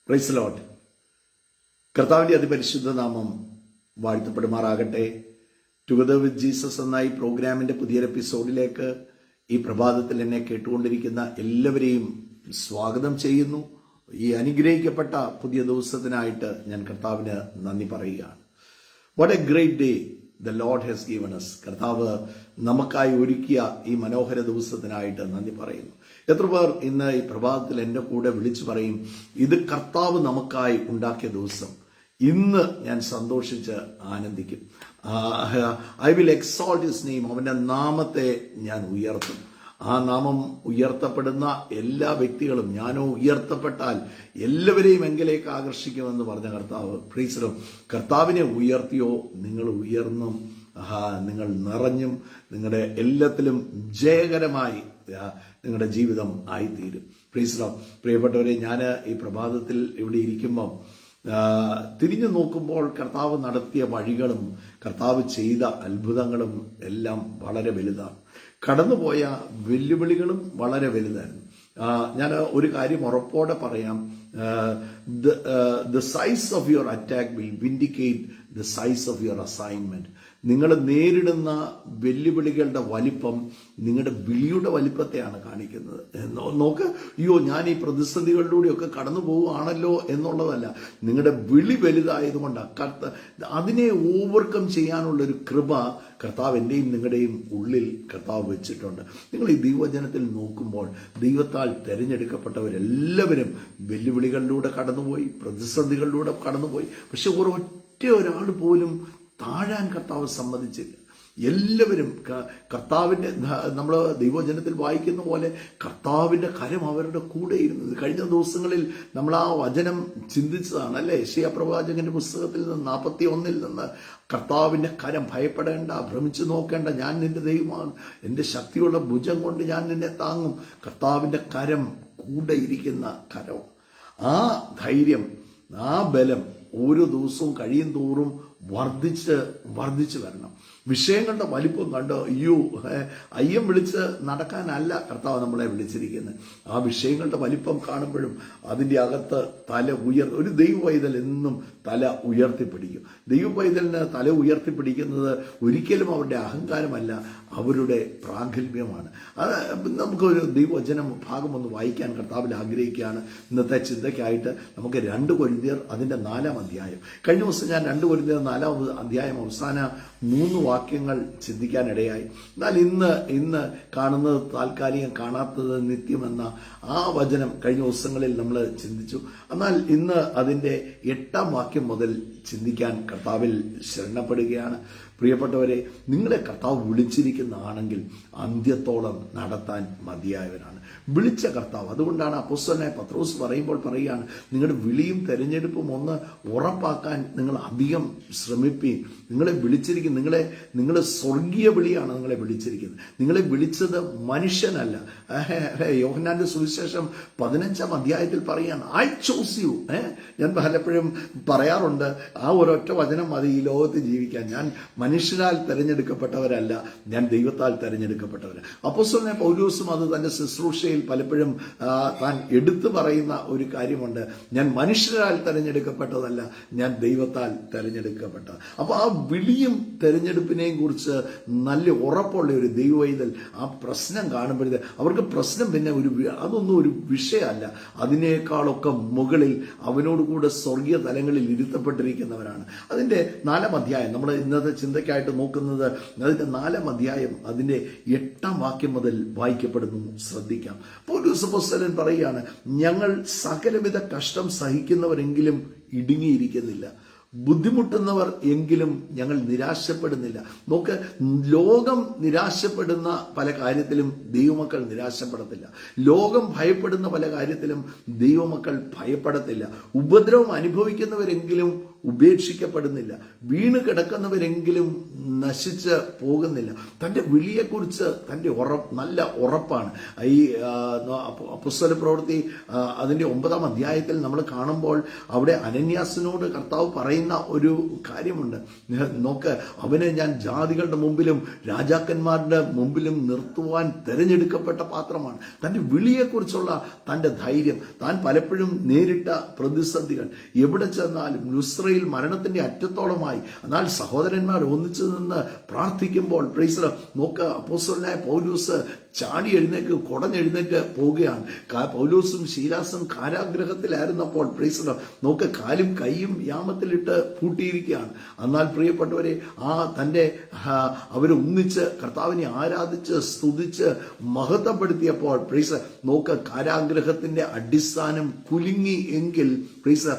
Praise the Lord. കർത്താവിന്റെ അതിപരിശുദ്ധ നാമം വാഴ്ത്തപ്പെടുമാറാകട്ടെ. ടുഗദർ വിത്ത് ജീസസ് എന്ന ഈ പ്രോഗ്രാമിന്റെ പുതിയൊരു എപ്പിസോഡിലേക്ക് ഈ പ്രഭാതത്തിൽ എന്നെ കേട്ടുകൊണ്ടിരിക്കുന്ന എല്ലാവരെയും സ്വാഗതം ചെയ്യുന്നു. ഈ അനുഗ്രഹിക്കപ്പെട്ട പുതിയ ദിവസത്തിനായിട്ട് ഞാൻ കർത്താവിന് നന്ദി പറയുകയാണ്. What A great day the Lord has given us. കർത്താവ് നമുക്കായി ഒരുക്കിയ ഈ മനോഹര ദിവസത്തിനായിട്ട് നന്ദി പറയുന്നു. എത്ര പേർ ഇന്ന് ഈ പ്രഭാതത്തിൽ എൻ്റെ കൂടെ വിളിച്ചു പറയും, ഇത് കർത്താവ് നമുക്കായി ഉണ്ടാക്കിയ ദിവസം, ഇന്ന് ഞാൻ സന്തോഷിച്ച് ആനന്ദിക്കും. I will exalt his name. അവന്റെ നാമത്തെ ഞാൻ ഉയർത്തും. ആ നാമം ഉയർത്തപ്പെടുന്ന എല്ലാ വ്യക്തികളും, ഞാനോ ഉയർത്തപ്പെട്ടാൽ എല്ലാവരെയും എങ്കിലേക്ക് ആകർഷിക്കുമെന്ന് പറഞ്ഞ കർത്താവ്. പ്രീസറും കർത്താവിനെ ഉയർത്തിയോ നിങ്ങൾ ഉയർന്നും നിങ്ങൾ നിറഞ്ഞും നിങ്ങളുടെ എല്ലാത്തിലും ജയകരമായി നിങ്ങളുടെ ജീവിതം ആയിത്തീരും. പ്രീസറോ പ്രിയപ്പെട്ടവരെ, ഞാൻ ഈ പ്രഭാതത്തിൽ ഇവിടെ ഇരിക്കുമ്പം തിരിഞ്ഞു നോക്കുമ്പോൾ കർത്താവ് നടത്തിയ വഴികളും കർത്താവ് ചെയ്ത അത്ഭുതങ്ങളും എല്ലാം വളരെ വലുതാണ്. കടന്നുപോയ വെല്ലുവിളികളും വളരെ വലുതായിരുന്നു. ഞാൻ ഒരു കാര്യം ഉറപ്പോടെ പറയാം, the size of your attack will vindicate the size of your assignment. നിങ്ങൾ നേരിടുന്ന വെല്ലുവിളികളുടെ വലിപ്പം നിങ്ങളുടെ വിളിയുടെ വലിപ്പത്തെയാണ് കാണിക്കുന്നത്. നോക്ക്, അയ്യോ ഞാൻ ഈ പ്രതിസന്ധികളിലൂടെയൊക്കെ കടന്നു പോവുകയാണല്ലോ എന്നുള്ളതല്ല, നിങ്ങളുടെ വിളി വലുതായതുകൊണ്ടാണ്. അതിനെ ഓവർകം ചെയ്യാനുള്ളൊരു കൃപ കർത്താവ് എൻ്റെയും നിങ്ങളുടെയും ഉള്ളിൽ കർത്താവ് വെച്ചിട്ടുണ്ട്. നിങ്ങൾ ഈ ദൈവവചനത്തിൽ നോക്കുമ്പോൾ ദൈവത്താൽ തിരഞ്ഞെടുക്കപ്പെട്ടവരെല്ലാവരും വെല്ലുവിളികളിലൂടെ കടന്നുപോയി, പ്രതിസന്ധികളിലൂടെ കടന്നുപോയി. പക്ഷെ ഒരാൾ പോലും താഴാൻ കർത്താവ് സമ്മതിച്ചില്ല. എല്ലാവരും കർത്താവിൻ്റെ, നമ്മൾ ദൈവവചനത്തിൽ വായിക്കുന്ന പോലെ കർത്താവിൻ്റെ കരം അവരുടെ കൂടെ ഇരുന്നത്. കഴിഞ്ഞ ദിവസങ്ങളിൽ നമ്മൾ ആ വചനം ചിന്തിച്ചതാണ് അല്ലേ? യെശയ്യാ പ്രവാചകന്റെ പുസ്തകത്തിൽ നിന്ന് 41 നിന്ന് കർത്താവിൻ്റെ കരം, ഭയപ്പെടേണ്ട, ഭ്രമിച്ചു നോക്കേണ്ട, ഞാൻ നിന്റെ ദൈവമാണ്, എൻ്റെ ശക്തിയുള്ള ഭുജം കൊണ്ട് ഞാൻ നിന്നെ താങ്ങും. കർത്താവിൻ്റെ കരം കൂടെ ഇരിക്കുന്ന കരം. ആ ധൈര്യം, ആ ബലം ഓരോ ദിവസവും കഴിയും തോറും വർദ്ധിച്ച് വരണം. വിഷയങ്ങളുടെ വലിപ്പം കണ്ടോ, അയ്യം വിളിച്ച് നടക്കാനല്ല കർത്താവ് നമ്മളെ വിളിച്ചിരിക്കുന്നത്. ആ വിഷയങ്ങളുടെ വലിപ്പം കാണുമ്പോഴും അതിൻ്റെ അകത്ത് തല ഒരു ദൈവ പൈതൽ എന്നും തല ഉയർത്തിപ്പിടിക്കും. ദൈവ പൈതലിന് തല ഉയർത്തിപ്പിടിക്കുന്നത് ഒരിക്കലും അവരുടെ അഹങ്കാരമല്ല, അവരുടെ പ്രാഗൽഭ്യമാണ്. അത് നമുക്കൊരു ദൈവവചനം ഭാഗം ഒന്ന് വായിക്കാൻ കർത്താവിൽ ആഗ്രഹിക്കുകയാണ്. ഇന്നത്തെ ചിന്തയ്ക്കായിട്ട് നമുക്ക് 2 കൊരിന്ത്യർ അതിൻ്റെ 4-ാം അധ്യായം. കഴിഞ്ഞ ദിവസം ഞാൻ 2 കൊരിന്ത്യർ 4-ാം അധ്യായം അവസാന 3 വാക്യങ്ങൾ ചിന്തിക്കാനിടയായി. എന്നാൽ ഇന്ന് കാണുന്നത് താൽക്കാലികം, കാണാത്തത് നിത്യമെന്ന ആ വചനം കഴിഞ്ഞ ദിവസങ്ങളിൽ നമ്മൾ ചിന്തിച്ചു. എന്നാൽ ഇന്ന് അതിൻ്റെ 8-ാം വാക്യം മുതൽ ചിന്തിക്കാൻ കർത്താവിൽ ശരണപ്പെടുകയാണ്. പ്രിയപ്പെട്ടവരെ, നിങ്ങളെ കർത്താവ് വിളിച്ചിരിക്കുന്നതാണെങ്കിൽ അന്ത്യത്തോളം നടത്താൻ മതിയായവരാണ്. വിളിച്ച കർത്താവ്. അതുകൊണ്ടാണ് അപ്പോസ്തലനായ പത്രോസ് പറയുമ്പോൾ പറയുകയാണ്, നിങ്ങളുടെ വിളിയും തെരഞ്ഞെടുപ്പും ഒന്ന് ഉറപ്പാക്കാൻ നിങ്ങൾ അധികം ശ്രമിപ്പീൻ. നിങ്ങളെ വിളിച്ചിരിക്കുന്നു, നിങ്ങളെ സ്വർഗീയ വിളിയാണ് നിങ്ങളെ വിളിച്ചിരിക്കുന്നത്. നിങ്ങളെ വിളിച്ചത് മനുഷ്യനല്ല. യോഹന്നാന്റെ സുവിശേഷം 15-ാം അധ്യായത്തിൽ പറയാണ്, ഐ ചോസ് യു. ഞാൻ പലപ്പോഴും പറയാറുണ്ട്, ആ ഒരൊറ്റ വചനം മതി ഈ ലോകത്ത് ജീവിക്കാൻ. ഞാൻ മനുഷ്യരാൽ തെരഞ്ഞെടുക്കപ്പെട്ടവരല്ല, ഞാൻ ദൈവത്താൽ തെരഞ്ഞെടുക്കപ്പെട്ടവരാണ്. അപ്പോസ്തലനായ പൗലോസും അത് തന്റെ ശുശ്രൂഷയിൽ പലപ്പോഴും താൻ എടുത്തു പറയുന്ന ഒരു കാര്യമുണ്ട്, ഞാൻ മനുഷ്യരാൽ തെരഞ്ഞെടുക്കപ്പെട്ടതല്ല, ഞാൻ ദൈവത്താൽ തെരഞ്ഞെടുക്കപ്പെട്ട. അപ്പൊ ആ വിളിയും തെരഞ്ഞെടുപ്പിനെയും കുറിച്ച് നല്ല ഉറപ്പുള്ള ഒരു ദൈവവൈതൽ ആ പ്രശ്നം കാണുമ്പോഴേ അവർക്ക് പ്രശ്നം പിന്നെ അതൊന്നും ഒരു വിഷയമല്ല, അതിനേക്കാളൊക്കെ മുകളിൽ അവനോട് കൂടെ സ്വർഗീയ തലങ്ങളിൽ ഇരുത്തപ്പെട്ടിരിക്കുന്നവരാണ്. അതിന്റെ 4-ാം അധ്യായം നമ്മൾ ഇന്നത്തെ ചിന്തയ്ക്കായിട്ട് നോക്കുന്നത്, അതിന്റെ 4-ാം അധ്യായം അതിന്റെ 8-ാം വാക്യം മുതൽ വായിക്കപ്പെടുന്നു. ശ്രദ്ധിക്കാം. പൗലോസ് അപ്പോസ്തലൻ പറയുകയാണ്, ഞങ്ങൾ സകലവിധ കഷ്ടം സഹിക്കുന്നവരെങ്കിലും ഇടുങ്ങിയിരിക്കുന്നില്ല, ബുദ്ധിമുട്ടുന്നവർ എങ്കിലും ഞങ്ങൾ നിരാശപ്പെടുന്നില്ല. നോക്ക്, ലോകം നിരാശപ്പെടുന്ന പല കാര്യത്തിലും ദൈവമക്കൾ നിരാശപ്പെടത്തില്ല. ലോകം ഭയപ്പെടുന്ന പല കാര്യത്തിലും ദൈവമക്കൾ ഭയപ്പെടത്തില്ല. ഉപദ്രവം അനുഭവിക്കുന്നവരെങ്കിലും ഉപേക്ഷിക്കപ്പെടുന്നില്ല. വീണ് കിടക്കുന്നവരെങ്കിലും നശിച്ച് പോകുന്നില്ല. തൻ്റെ വിളിയെക്കുറിച്ച് തൻ്റെ നല്ല ഉറപ്പാണ്. ഈ അപ്പോസ്തല പ്രവൃത്തി അതിൻ്റെ 9-ാം അധ്യായത്തിൽ നമ്മൾ കാണുമ്പോൾ അവിടെ അനന്യാസിനോട് കർത്താവ് പറയുന്ന ഒരു കാര്യമുണ്ട്. നോക്ക്, അവനെ ഞാൻ ജാതികളുടെ മുമ്പിലും രാജാക്കന്മാരുടെ മുമ്പിലും നിർത്തുവാൻ തെരഞ്ഞെടുക്കപ്പെട്ട പാത്രമാണ്. തൻ്റെ വിളിയെക്കുറിച്ചുള്ള തൻ്റെ ധൈര്യം, താൻ പലപ്പോഴും നേരിട്ട പ്രതിസന്ധികൾ, എവിടെ ചെന്നാലും ലുസ്ത്രയിൽ മരണത്തിന്റെ അറ്റത്തോളമായി. എന്നാൽ സഹോദരന്മാർ ഒന്നിച്ചു നിന്ന് പ്രാർത്ഥിക്കുമ്പോൾ പ്രൈസ് നോക്ക്, അപ്പോസ്തലനായ പൗലോസ് ചാടി എഴുന്നേക്ക് കുടഞ്ഞെഴുന്നേക്ക് പോവുകയാണ്. പൗലോസും ശീലാസും കാരാഗ്രഹത്തിലായിരുന്നപ്പോൾ പ്രൈസ് നോക്ക്, കാലും കൈയും യാമത്തിലിട്ട് പൂട്ടിയിരിക്കുകയാണ്. എന്നാൽ പ്രിയപ്പെട്ടവരെ, അവരൊന്നിച്ച് കർത്താവിനെ ആരാധിച്ച് സ്തുതിച്ച് മഹത്വപ്പെടുത്തിയപ്പോൾ പ്രൈസ് നോക്ക്, കാരാഗ്രഹത്തിന്റെ അടിസ്ഥാനം കുലുങ്ങി എങ്കിൽ പ്രൈസ്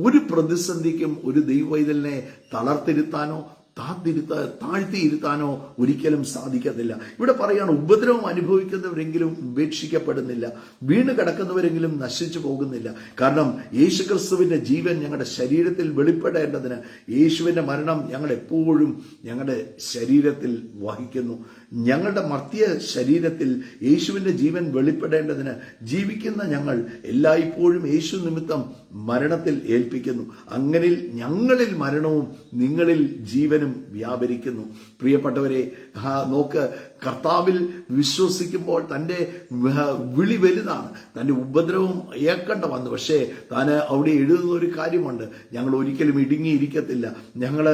ഒരു പ്രതിസന്ധിക്കും ഒരു ദൈവവൈതലിനെ തളർത്തിരുത്താനോ താഴ്ത്തിയിരുത്താനോ ഒരിക്കലും സാധിക്കത്തില്ല. ഇവിടെ പറയാണ്, ഉപദ്രവം അനുഭവിക്കുന്നവരെങ്കിലും ഉപേക്ഷിക്കപ്പെടുന്നില്ല, വീണ് കിടക്കുന്നവരെങ്കിലും നശിച്ചു പോകുന്നില്ല. കാരണം യേശുക്രിസ്തുവിന്റെ ജീവൻ ഞങ്ങളുടെ ശരീരത്തിൽ വെളിപ്പെടേണ്ടതിന് യേശുവിന്റെ മരണം ഞങ്ങൾ എപ്പോഴും ഞങ്ങളുടെ ശരീരത്തിൽ വഹിക്കുന്നു. ഞങ്ങളുടെ മർത്യ ശരീരത്തിൽ യേശുവിന്റെ ജീവൻ വെളിപ്പെടേണ്ടതിന് ജീവിക്കുന്ന ഞങ്ങൾ എല്ലായ്പ്പോഴും യേശു നിമിത്തം മരണത്തിൽ ഏൽപ്പിക്കുന്നു. അങ്ങനെ ഞങ്ങളിൽ മരണവും നിങ്ങളിൽ ജീവനും വ്യാപരിക്കുന്നു. പ്രിയപ്പെട്ടവരെ, നോക്ക്, കർത്താവിൽ വിശ്വസിക്കുമ്പോൾ തൻ്റെ വിളി വലുതാണ്. തൻ്റെ ഉപദ്രവം ഏൽക്കേണ്ട വന്നു. പക്ഷേ താൻ അവിടെ എഴുതുന്ന ഒരു കാര്യമുണ്ട്, ഞങ്ങൾ ഒരിക്കലും ഇടുങ്ങിയിരിക്കത്തില്ല, ഞങ്ങൾ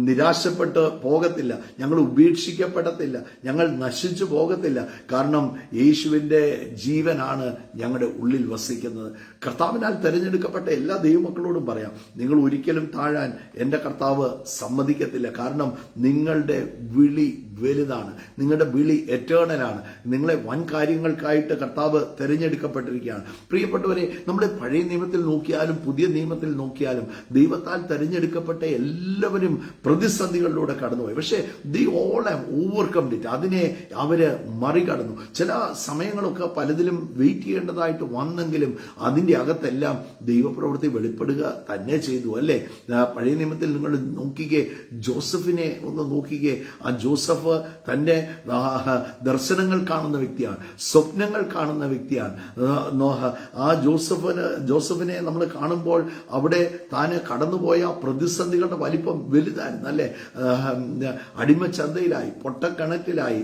നിരാശപ്പെട്ട് പോകത്തില്ല, ഞങ്ങൾ ഉപേക്ഷിക്കപ്പെടത്തില്ല, ഞങ്ങൾ നശിച്ചു പോകത്തില്ല. കാരണം യേശുവിൻ്റെ ജീവനാണ് ഞങ്ങളുടെ ഉള്ളിൽ വസിക്കുന്നത്. കർത്താവിനാൽ തിരഞ്ഞെടുക്കപ്പെട്ട എല്ലാ ദൈവമക്കളോടും പറയാം, നിങ്ങൾ ഒരിക്കലും താഴാൻ എൻ്റെ കർത്താവ് സമ്മതിക്കത്തില്ല. കാരണം നിങ്ങളുടെ വിളി വലുതാണ്, നിങ്ങളുടെ വിളി എറ്റേണലാണ്. നിങ്ങളെ വൻ കാര്യങ്ങൾക്കായിട്ട് കർത്താവ് തിരഞ്ഞെടുക്കപ്പെട്ടിരിക്കുകയാണ്. പ്രിയപ്പെട്ടവരെ, നമ്മുടെ പഴയ നിയമത്തിൽ നോക്കിയാലും പുതിയ നിയമത്തിൽ നോക്കിയാലും ദൈവത്താൽ തിരഞ്ഞെടുക്കപ്പെട്ട എല്ലാവരും പ്രതിസന്ധികളിലൂടെ കടന്നുപോയി. പക്ഷേ the all have overcome it. അതിനെ അവര് മറികടന്നു. ചില സമയങ്ങളൊക്കെ പലതിലും വെയിറ്റ് ചെയ്യേണ്ടതായിട്ട് വന്നെങ്കിലും അതിൻ്റെ അകത്തെല്ലാം ദൈവപ്രവൃത്തി വെളിപ്പെടുക തന്നെ ചെയ്തു, അല്ലേ? പഴയ നിയമത്തിൽ നിങ്ങൾ നോക്കിക്കേ, ജോസഫിനെ ഒന്ന് നോക്കിക്കേ. ആ ജോസഫ് തന്റെ ദർശനങ്ങൾ കാണുന്ന വ്യക്തിയാണ്, സ്വപ്നങ്ങൾ കാണുന്ന വ്യക്തിയാണ്. ആ ജോസഫിനെ നമ്മൾ കാണുമ്പോൾ അവിടെ താന് കടന്നുപോയ പ്രതിസന്ധികളുടെ വലിപ്പം വലുതായിരുന്നു, അല്ലെ? അടിമച്ചന്തയിലായി, പൊട്ടക്കിണറ്റിലായി,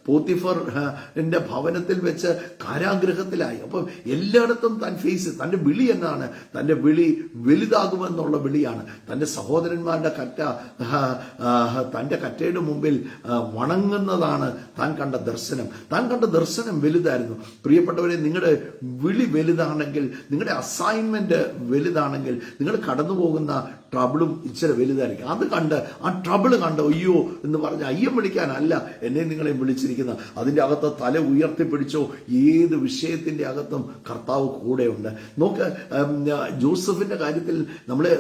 പോത്തിഫറിന്റെ ഭവനത്തിൽ വെച്ച് കാരാഗ്രഹത്തിലായി. അപ്പം എല്ലായിടത്തും താൻ ഫേസ്, തന്റെ വിളി എന്നാണ്, തന്റെ വിളി വലുതാകുമെന്നുള്ള വിളിയാണ്. തന്റെ സഹോദരന്മാരുടെ കറ്റ തന്റെ കറ്റയുടെ മുമ്പിൽ വണങ്ങുന്നതാണ് താൻ കണ്ട ദർശനം. താൻ കണ്ട ദർശനം വലുതായിരുന്നു. പ്രിയപ്പെട്ടവരെ, നിങ്ങളുടെ വിളി വലുതാണെങ്കിൽ, നിങ്ങളുടെ അസൈൻമെന്റ് വലുതാണെങ്കിൽ, നിങ്ങൾ കടന്നു പോകുന്ന ട്രബിളും ഇച്ചിരി വലുതായിരിക്കും. അത് കണ്ട് ആ ട്രബിൾ കണ്ട് അയ്യോ എന്ന് പറഞ്ഞ് അയ്യം വിളിക്കാനല്ല എന്നെ നിങ്ങളെ വിളിച്ചിരിക്കുന്നത്. അതിൻ്റെ അകത്ത് തല ഉയർത്തിപ്പിടിച്ചോ, ഏത് വിഷയത്തിൻ്റെ അകത്തും കർത്താവ് കൂടെയുണ്ട്. നോക്ക്, ജോസഫിന്റെ കാര്യത്തിൽ നമ്മളെ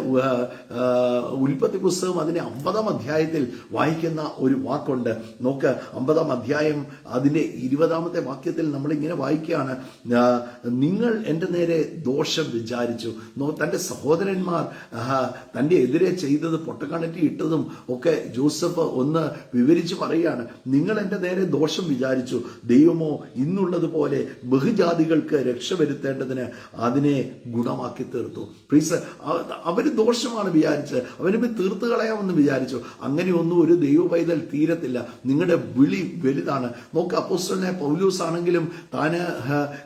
ഉൽപ്പത്തി പുസ്തകം അതിന്റെ 50-ാം അധ്യായത്തിൽ വായിക്കുന്ന ഒരു വാക്കുണ്ട്. നോക്ക്, 50-ാം അധ്യായം അതിന്റെ 20-ാമത്തെ വാക്യത്തിൽ നമ്മളിങ്ങനെ വായിക്കുകയാണ്, നിങ്ങൾ എൻ്റെ നേരെ ദോഷം വിചാരിച്ചു. തൻ്റെ സഹോദരന്മാർ തൻ്റെ എതിരെ ചെയ്തത്, പൊട്ടക്കണറ്റി ഇട്ടതും ഒക്കെ ജോസഫ് ഒന്ന് വിവരിച്ച് പറയുകയാണ്. നിങ്ങൾ എൻ്റെ നേരെ ദോഷം വിചാരിച്ചു, ദൈവമോ ഇന്നുള്ളതുപോലെ ബഹുജാതികൾക്ക് രക്ഷ വരുത്തേണ്ടതിന് അതിനെ ഗുണമാക്കി തീർത്തു. പ്ലീസ്, അവര് ദോഷമാണ് വിചാരിച്ചത്, അവര് തീർത്ത് കളയാമെന്ന് വിചാരിച്ചു. അങ്ങനെയൊന്നും ഒരു ദൈവ പൈതൽ തീരത്തില്ല. നിങ്ങളുടെ വിളി വലുതാണ്. നോക്ക്, അപ്പോസ്തലനായ പൗലോസ് ആണെങ്കിലും താന്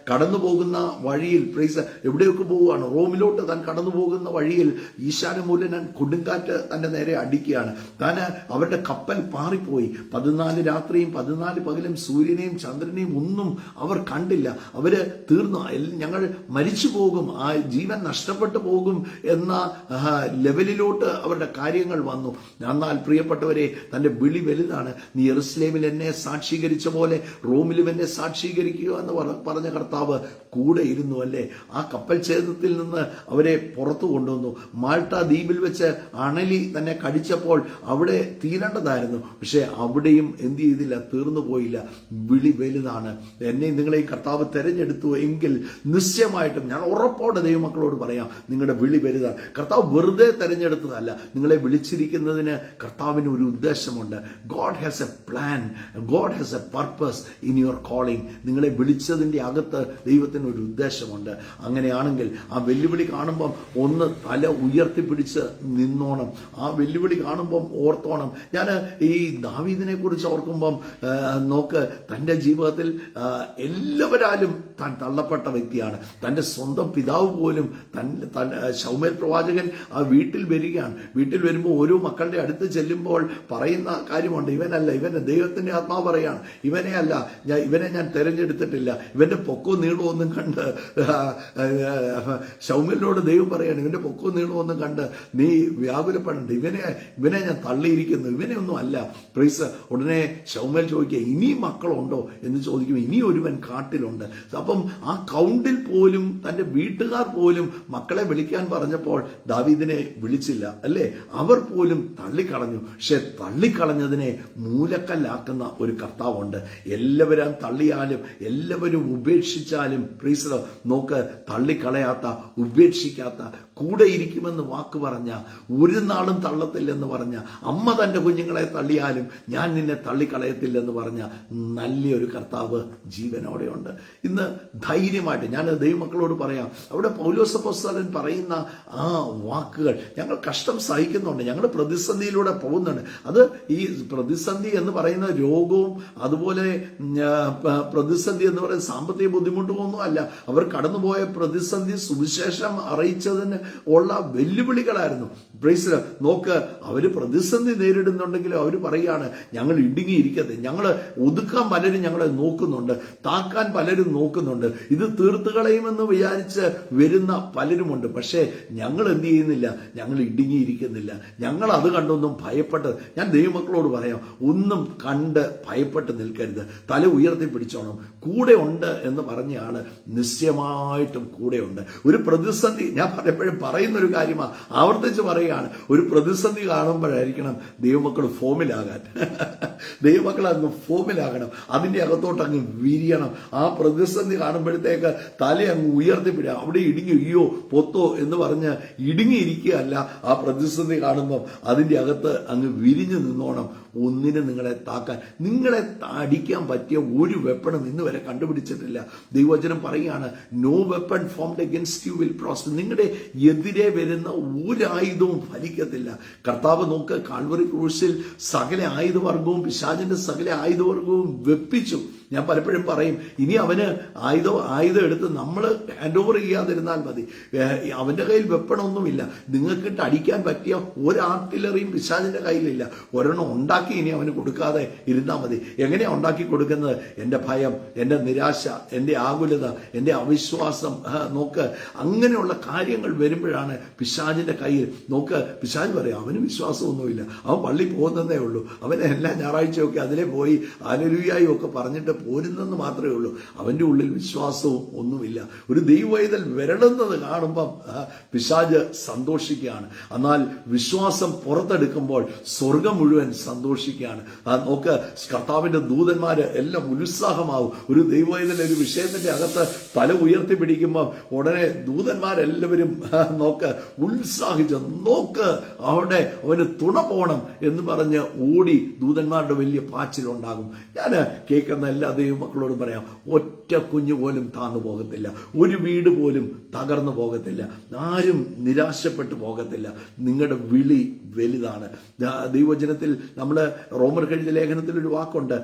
കടന്നു പോകുന്ന വഴിയിൽ പ്ലീസ് എവിടെയൊക്കെ പോവുകയാണ്, റോമിലോട്ട് താൻ കടന്നു പോകുന്ന വഴിയിൽ ഈശാനമൂലൻ കൊടുങ്കാറ്റ് തന്റെ നേരെ അടിക്കുകയാണ്. താൻ അവരുടെ കപ്പൽ പാറിപ്പോയി. 14 രാത്രിയും 14 പകലും സൂര്യനെയും ചന്ദ്രനെയും ഒന്നും അവർ കണ്ടില്ല. അവര് തീർന്നു, ഞങ്ങൾ മരിച്ചു പോകും, ആ ജീവൻ നഷ്ടപ്പെട്ടു പോകും എന്ന ലെവലിലോട്ട് അവരുടെ കാര്യങ്ങൾ വന്നു. എന്നാൽ പ്രിയപ്പെട്ടവരെ, തന്റെ വിളി വലുതാണ്. നീ യെരുശലേമിൽ എന്നെ സാക്ഷീകരിച്ച പോലെ റോമിലും എന്നെ സാക്ഷീകരിക്കുക എന്ന് പറഞ്ഞ കർത്താവ് കൂടെ ഇരുന്നു, അല്ലേ? ആ കപ്പൽ ഛേദത്തിൽ നിന്ന് അവരെ പുറത്തു കൊണ്ടുവന്നു. മാൾട്ട ദ്വീപിൽ മുമ്പിൽ വെച്ച് അണലി തന്നെ കടിച്ചപ്പോൾ അവിടെ തീരേണ്ടതായിരുന്നു. പക്ഷെ അവിടെയും എന്ത് ചെയ്തില്ല, തീർന്നു പോയില്ല. വിളി വലുതാണ്. എന്നെ നിങ്ങളെ കർത്താവ് തെരഞ്ഞെടുത്തു എങ്കിൽ നിശ്ചയമായിട്ടും ഞാൻ ഉറപ്പോടെ ദൈവമക്കളോട് പറയാം, നിങ്ങളുടെ വിളി വലുതാണ്. കർത്താവ് വെറുതെ തെരഞ്ഞെടുത്തതല്ല. നിങ്ങളെ വിളിച്ചിരിക്കുന്നതിന് കർത്താവിന് ഒരു ഉദ്ദേശമുണ്ട്. God has a plan, God has a purpose in your calling. നിങ്ങളെ വിളിച്ചതിന്റെ അകത്ത് ദൈവത്തിന് ഒരു ഉദ്ദേശമുണ്ട്. അങ്ങനെയാണെങ്കിൽ ആ വെല്ലുവിളി കാണുമ്പം ഒന്ന് തല ഉയർത്തിപ്പിടിച്ച് നിന്നോണം. ആ വെല്ലുവിളി കാണുമ്പം ഓർത്തോണം. ഞാൻ ഈ ദാവീദിനെ കുറിച്ച് ഓർക്കുമ്പം നോക്ക്, തന്റെ ജീവിതത്തിൽ എല്ലാവരാലും താൻ തള്ളപ്പെട്ട വ്യക്തിയാണ്. തന്റെ സ്വന്തം പിതാവ് പോലും ശൗമേൽ പ്രവാചകൻ ആ വീട്ടിൽ വരികയാണ്. വീട്ടിൽ വരുമ്പോൾ ഓരോ മക്കളുടെ അടുത്ത് ചെല്ലുമ്പോൾ പറയുന്ന കാര്യമുണ്ട്, ഇവനല്ല, ഇവനെ ദൈവത്തിന്റെ ആത്മാവ് പറയാണ്, ഇവനെ അല്ല, ഇവനെ ഞാൻ തെരഞ്ഞെടുത്തിട്ടില്ല. ഇവന്റെ പൊക്കവും നീളവും ഒന്നും കണ്ട് ശൗമേലിനോട് ദൈവം പറയാണ്, ഇവന്റെ പൊക്കവും നീളവും ഒന്നും കണ്ട് നീ വ്യാകുലപ്പെടണ്ട, ഇവനെ ഞാൻ തള്ളിയിരിക്കുന്നു, ഇവനെ ഒന്നും അല്ല. പ്രൈസ്. ഉടനെ ശൗമേൽ ചോദിക്കുക, ഇനി മക്കളുണ്ടോ എന്ന് ചോദിക്കും. ഇനി ഒരുവൻ കാട്ടിലുണ്ട്. അപ്പം ആ കൗണ്ടിൽ പോലും തന്റെ വീട്ടുകാർ പോലും മക്കളെ വിളിക്കാൻ പറഞ്ഞപ്പോൾ ദാവീദിനെ വിളിച്ചില്ല, അല്ലേ? അവർ പോലും തള്ളിക്കളഞ്ഞു. പക്ഷെ തള്ളിക്കളഞ്ഞതിനെ മൂലക്കല്ലാക്കുന്ന ഒരു കർത്താവുണ്ട്. എല്ലാവരും തള്ളിയാലും എല്ലാവരും ഉപേക്ഷിച്ചാലും പ്രീസ് നോക്ക്, തള്ളിക്കളയാത്ത, ഉപേക്ഷിക്കാത്ത, കൂടെ ഇരിക്കുമെന്ന് വാക്ക് പറഞ്ഞ, ഒരു നാളും തള്ളത്തില്ലെന്ന് പറഞ്ഞ, അമ്മ തന്റെ കുഞ്ഞുങ്ങളെ തള്ളിയാലും ഞാൻ നിന്നെ തള്ളിക്കളയത്തില്ലെന്ന് പറഞ്ഞ നല്ലൊരു കർത്താവ് ജീവനോടെയുണ്ട്. ഇന്ന് ധൈര്യമായിട്ട് ഞാൻ ദൈവമക്കളോട് പറയാം, അവിടെ പൗലോസ് അപ്പോസ്തലൻ പറയുന്ന ആ വാക്കുകൾ, ഞങ്ങൾ കഷ്ടം സഹിക്കുന്നുണ്ട്, ഞങ്ങൾ പ്രതിസന്ധിയിലൂടെ പോകുന്നുണ്ട്. അത് ഈ പ്രതിസന്ധി എന്ന് പറയുന്ന രോഗവും അതുപോലെ പ്രതിസന്ധി എന്ന് പറയുന്ന സാമ്പത്തിക ബുദ്ധിമുട്ടും ഒന്നും അല്ല. അവർ കടന്നുപോയ പ്രതിസന്ധി സുവിശേഷം അറിയിച്ചതിന് ഉള്ള വെല്ലുവിളികളായിരുന്നു. പ്രൈസ്. നോക്ക്, അവര് പ്രതിസന്ധി നേരിടുന്നുണ്ടെങ്കിലും അവർ പറയാണ്, ഞങ്ങൾ ഇടുങ്ങിയിരിക്കത്തെ, ഞങ്ങൾ ഒതുക്കാൻ പലരും ഞങ്ങളെ നോക്കുന്നുണ്ട്, താക്കാൻ പലരും നോക്കുന്നുണ്ട്, ഇത് തീർത്തു കളയുമെന്ന് വിചാരിച്ച് വരുന്ന പലരുമുണ്ട്. പക്ഷേ ഞങ്ങൾ എന്ത് ചെയ്യുന്നില്ല, ഞങ്ങൾ ഇടുങ്ങിയിരിക്കുന്നില്ല. ഞങ്ങൾ അത് കണ്ടൊന്നും ഭയപ്പെട്ട്, ഞാൻ ദൈവമക്കളോട് പറയാം, ഒന്നും കണ്ട് ഭയപ്പെട്ട് നിൽക്കരുത്. തല ഉയർത്തി പിടിച്ചോണം. കൂടെ ഉണ്ട് എന്ന് പറഞ്ഞ ആള് നിശ്ചയമായിട്ടും കൂടെയുണ്ട്. ഒരു പ്രതിസന്ധി, ഞാൻ പലപ്പോഴും പറയുന്നൊരു കാര്യമാണ്, ആവർത്തിച്ച് പറയുകയാണ്, ഒരു പ്രതിസന്ധി കാണുമ്പോഴായിരിക്കണം ദൈവമക്കൾ ഫോമിലാകാൻ. ദൈവമക്കൾ അങ്ങ് ഫോമിലാകണം, അതിന്റെ അകത്തോട്ട് അങ്ങ് വിരിയണം. ആ പ്രതിസന്ധി കാണുമ്പോഴത്തേക്ക് തല അങ്ങ് ഉയർത്തിപ്പിടുക. അവിടെ ഇടുങ്ങി അയ്യോ പൊത്തോ എന്ന് പറഞ്ഞ് ഇടുങ്ങിയിരിക്കുകയല്ല, ആ പ്രതിസന്ധി കാണുമ്പം അതിന്റെ അകത്ത് അങ്ങ് വിരിഞ്ഞു നിന്നോണം. ഒന്നിനും നിങ്ങളെ താക്കാൻ, നിങ്ങളെ അടിക്കാൻ പറ്റിയ ഒരു വെപ്പണും ഇന്ന് വരെ കണ്ടുപിടിച്ചിട്ടില്ല. ദൈവവചനം പറയുകയാണ്, no weapon formed against you will prosper. നിങ്ങളുടെ എതിരെ വരുന്ന ഒരു ആയുധവും ഫലിക്കത്തില്ല. കർത്താവ് നോക്ക്, കാൽവറി ക്രൂശിൽ സകല ആയുധവർഗവും, പിശാചിന്റെ സകല ആയുധവർഗവും വെപ്പിച്ചു. ഞാൻ പലപ്പോഴും പറയും, ഇനി അവന് ആയുധം എടുത്ത് നമ്മൾ ഹാൻഡ് ഓവർ ചെയ്യാതിരുന്നാൽ മതി. അവന്റെ കയ്യിൽ വെപ്പണമൊന്നുമില്ല. നിങ്ങൾക്കിട്ട് അടിക്കാൻ പറ്റിയ ഒരു ആർട്ടിലറിയും പിശാചിന്റെ കയ്യിലില്ല. ഒരെണ്ണം ഉണ്ടാക്കി ഇനി അവന് കൊടുക്കാതെ ഇരുന്നാൽ മതി. എങ്ങനെയാ ഉണ്ടാക്കി കൊടുക്കുന്നത്? എന്റെ ഭയം, എന്റെ നിരാശ, എന്റെ ആകുലത, എന്റെ അവിശ്വാസം. നോക്ക്, അങ്ങനെയുള്ള കാര്യങ്ങൾ വരുമ്പോഴാണ് പിശാചിന്റെ കയ്യിൽ. നോക്ക്, പിശാച് പറയും, അവന് വിശ്വാസമൊന്നുമില്ല, അവൻ പള്ളി പോകുന്നതേ ഉള്ളൂ, അവനെ എല്ലാ ഞായറാഴ്ചയൊക്കെ അതിലെ പോയി ഹല്ലേലൂയായും ഒക്കെ പറഞ്ഞിട്ട് പോരുന്നെന്ന് മാത്രമേ ഉള്ളൂ. അവന്റെ ഉള്ളിൽ വിശ്വാസവും ഒന്നുമില്ല. ഒരു ദൈവവൈതൽ വരണമെന്നത് കാണുമ്പം പിശാച് സന്തോഷിക്കുകയാണ്. എന്നാൽ വിശ്വാസം പുറത്തെടുക്കുമ്പോൾ സ്വർഗം മുഴുവൻ സന്തോഷിക്കുകയാണ്. നോക്ക്, കർത്താവിന്റെ ദൂതന്മാര് എല്ലാം ഉത്സാഹമാവും. ഒരു ദൈവവൈതൽ ഒരു വിഷയത്തിന്റെ അകത്ത് തല ഉയർത്തി പിടിക്കുമ്പോൾ ഉടനെ ദൂതന്മാരെല്ലാവരും നോക്ക് ഉത്സാഹിച്ച്, നോക്ക് അവിടെ അവന് തുണ പോകണം എന്ന് പറഞ്ഞ് ഓടി ദൂതന്മാരുടെ വലിയ പാച്ചിലുണ്ടാകും. ഞാൻ കേൾക്കുന്ന എല്ലാ ദൈവമക്കളോടും പറയാം, ഒറ്റ കുഞ്ഞു പോലും താന്നു പോകത്തില്ല, ഒരു വീട് പോലും തകർന്നു പോകത്തില്ല, ആരും നിരാശപ്പെട്ടു പോകത്തില്ല. നിങ്ങളുടെ വിളി വലുതാണ്. ദൈവവചനത്തിൽ നമ്മൾ റോമർ എഴുതിയ ലേഖനത്തിൽ ഒരു വാക്കുണ്ട്,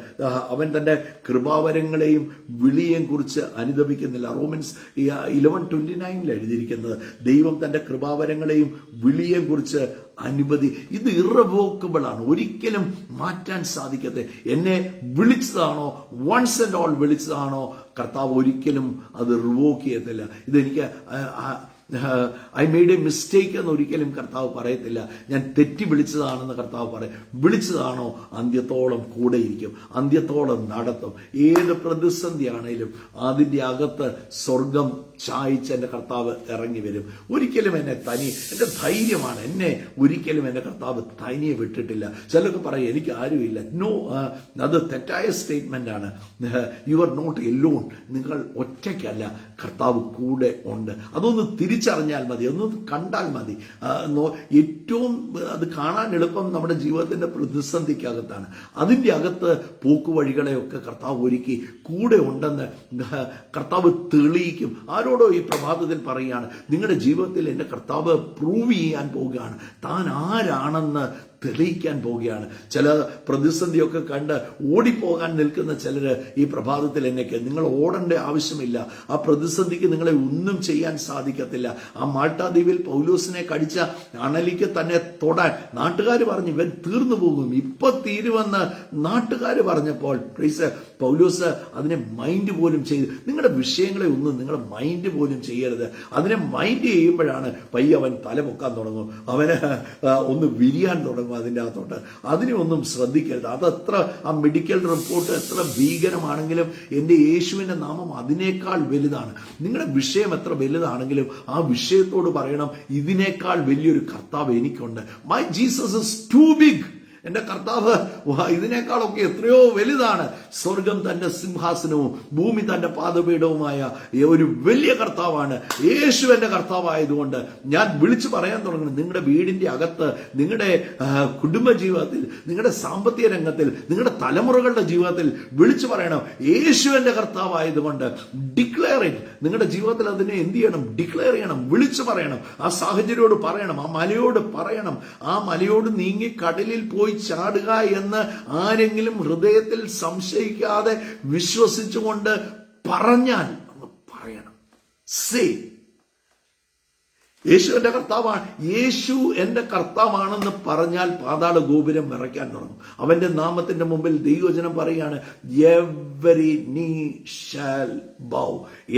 അവൻ തന്റെ കൃപാവരങ്ങളെയും വിളിയെയും കുറിച്ച് അനുദപിക്കുന്നില്ല. റോമൻസ് 11:29 എഴുതിയിരിക്കുന്നത്, ദൈവം തന്റെ കൃപാവരങ്ങളെയും വിളിയെയും കുറിച്ച് അനുമതി. ഇത് ഇറവോക്കബിൾ ആണ്, ഒരിക്കലും മാറ്റാൻ സാധിക്കത്തെ. എന്നെ വിളിച്ചതാണോ, വൺസ് ആൻഡ് ഓൾ വിളിച്ചതാണോ, കർത്താവ് ഒരിക്കലും അത് റിവോക്ക് ചെയ്യത്തില്ല. ഇതെനിക്ക് ഐ മെയ്ഡ് എ മിസ്റ്റേക്ക് എന്ന് ഒരിക്കലും കർത്താവ് പറയത്തില്ല. ഞാൻ തെറ്റി വിളിച്ചതാണെന്ന് കർത്താവ് പറയും. വിളിച്ചതാണോ അന്ത്യത്തോളം കൂടെയിരിക്കും, അന്ത്യത്തോളം നടത്തും. ഏത് പ്രതിസന്ധി ആണേലും അതിൻ്റെ അകത്ത് സ്വർഗം ചായച്ച് എൻ്റെ കർത്താവ് ഇറങ്ങി വരും. ഒരിക്കലും എന്നെ എൻ്റെ ധൈര്യമാണ്, എന്നെ ഒരിക്കലും എൻ്റെ കർത്താവ് തനിയെ വിട്ടിട്ടില്ല. ചിലർക്ക് പറയും എനിക്ക് ആരുമില്ല. നോ, അത് തെറ്റായ സ്റ്റേറ്റ്മെന്റ് ആണ്. You are not alone. നിങ്ങൾ ഒറ്റയ്ക്കല്ല, കർത്താവ് കൂടെ ഉണ്ട്. അതൊന്ന് തിരിച്ചറിഞ്ഞാൽ മതി, ഒന്ന് കണ്ടാൽ മതി. ഏറ്റവും അത് കാണാൻ എളുപ്പം നമ്മുടെ ജീവിതത്തിന്റെ പ്രതിസന്ധിക്കകത്താണ്. അതിൻ്റെ അകത്ത് പോക്കുവഴികളെയൊക്കെ കർത്താവ് ഒരുക്കി കൂടെ ഉണ്ടെന്ന് കർത്താവ് തെളിയിക്കും. ആരോടോ ഈ പ്രഭാതത്തിൽ പറയുകയാണ്, നിങ്ങളുടെ ജീവിതത്തിൽ എൻ്റെ കർത്താവ് പ്രൂവ് ചെയ്യാൻ പോവുകയാണ്, താൻ ആരാണെന്ന് തെളിയിക്കാൻ പോവുകയാണ്. ചില പ്രതിസന്ധിയൊക്കെ കണ്ട് ഓടിപ്പോകാൻ നിൽക്കുന്ന ചിലര് ഈ പ്രഭാതത്തിൽ എന്നേക്ക്, നിങ്ങൾ ഓടേണ്ട ആവശ്യമില്ല. ആ പ്രതിസന്ധിക്ക് നിങ്ങളെ ഒന്നും ചെയ്യാൻ സാധിക്കത്തില്ല. ആ മാൾട്ടാ ദ്വീപിൽ പൗലോസിനെ കടിച്ച അണലിക്ക് തന്നെ തൊടാൻ നാട്ടുകാർ പറഞ്ഞു ഇവൻ തീർന്നു പോകും, ഇപ്പൊ തീരുവെന്ന് നാട്ടുകാർ പറഞ്ഞപ്പോൾ പൗലോസ് അതിനെ മൈൻഡ് പോലും ചെയ്ത്, നിങ്ങളുടെ വിഷയങ്ങളെ ഒന്നും നിങ്ങൾ മൈൻഡ് പോലും ചെയ്യരുത്. അതിനെ മൈൻഡ് ചെയ്യുമ്പോഴാണ് പയ്യെ അവൻ തല പൊക്കാൻ തുടങ്ങും, അവന് ഒന്ന് വിരിയാൻ തുടങ്ങും. അതിൻ്റെ അകത്തോട്ട് അതിനെ ഒന്നും ശ്രദ്ധിക്കരുത്. അതത്ര ആ മെഡിക്കൽ റിപ്പോർട്ട് എത്ര ഭീകരമാണെങ്കിലും എൻ്റെ യേശുവിൻ്റെ നാമം അതിനേക്കാൾ വലുതാണ്. നിങ്ങളുടെ വിഷയം എത്ര വലുതാണെങ്കിലും ആ വിഷയത്തോട് പറയണം, ഇതിനേക്കാൾ വലിയൊരു കർത്താവ് എനിക്കുണ്ട്. My Jesus is too big. എന്റെ കർത്താവ് ഇതിനേക്കാളൊക്കെ എത്രയോ വലുതാണ്. സ്വർഗം തന്റെ സിംഹാസനവും ഭൂമി തന്റെ പാദപീഠവുമായ ഒരു വലിയ കർത്താവാണ്. യേശു എന്റെ കർത്താവായതുകൊണ്ട് ഞാൻ വിളിച്ചു പറയാൻ തുടങ്ങണം. നിങ്ങളുടെ വീടിന്റെ അകത്ത്, നിങ്ങളുടെ കുടുംബജീവിതത്തിൽ, നിങ്ങളുടെ സാമ്പത്തിക രംഗത്തിൽ, നിങ്ങളുടെ തലമുറകളുടെ ജീവിതത്തിൽ വിളിച്ചു പറയണം, യേശു എന്റെ കർത്താവായതുകൊണ്ട്. Declare it. നിങ്ങളുടെ ജീവിതത്തിൽ അതിനെ എന്ത് ചെയ്യണം? ഡിക്ലെയർ ചെയ്യണം, വിളിച്ചു പറയണം. ആ സാഹചര്യോട് പറയണം, ആ മലയോട് പറയണം. ആ മലയോട് നീങ്ങി കടലിൽ പോയി ചാടുക എന്ന് ആരെങ്കിലും ഹൃദയത്തിൽ സംശയിക്കാതെ വിശ്വസിച്ചുകൊണ്ട് പറഞ്ഞാൽ പറയണം. സേ യേശു എന്റെ കർത്താവാണ്, യേശു എന്റെ കർത്താവാണെന്ന് പറഞ്ഞാൽ പാതാള ഗോപുരം വിറയ്ക്കാൻ തുടങ്ങും. അവന്റെ നാമത്തിന്റെ മുമ്പിൽ ദൈവവചനം പറയുകയാണ്, എവരി നീ ഷാൽ ബൗ,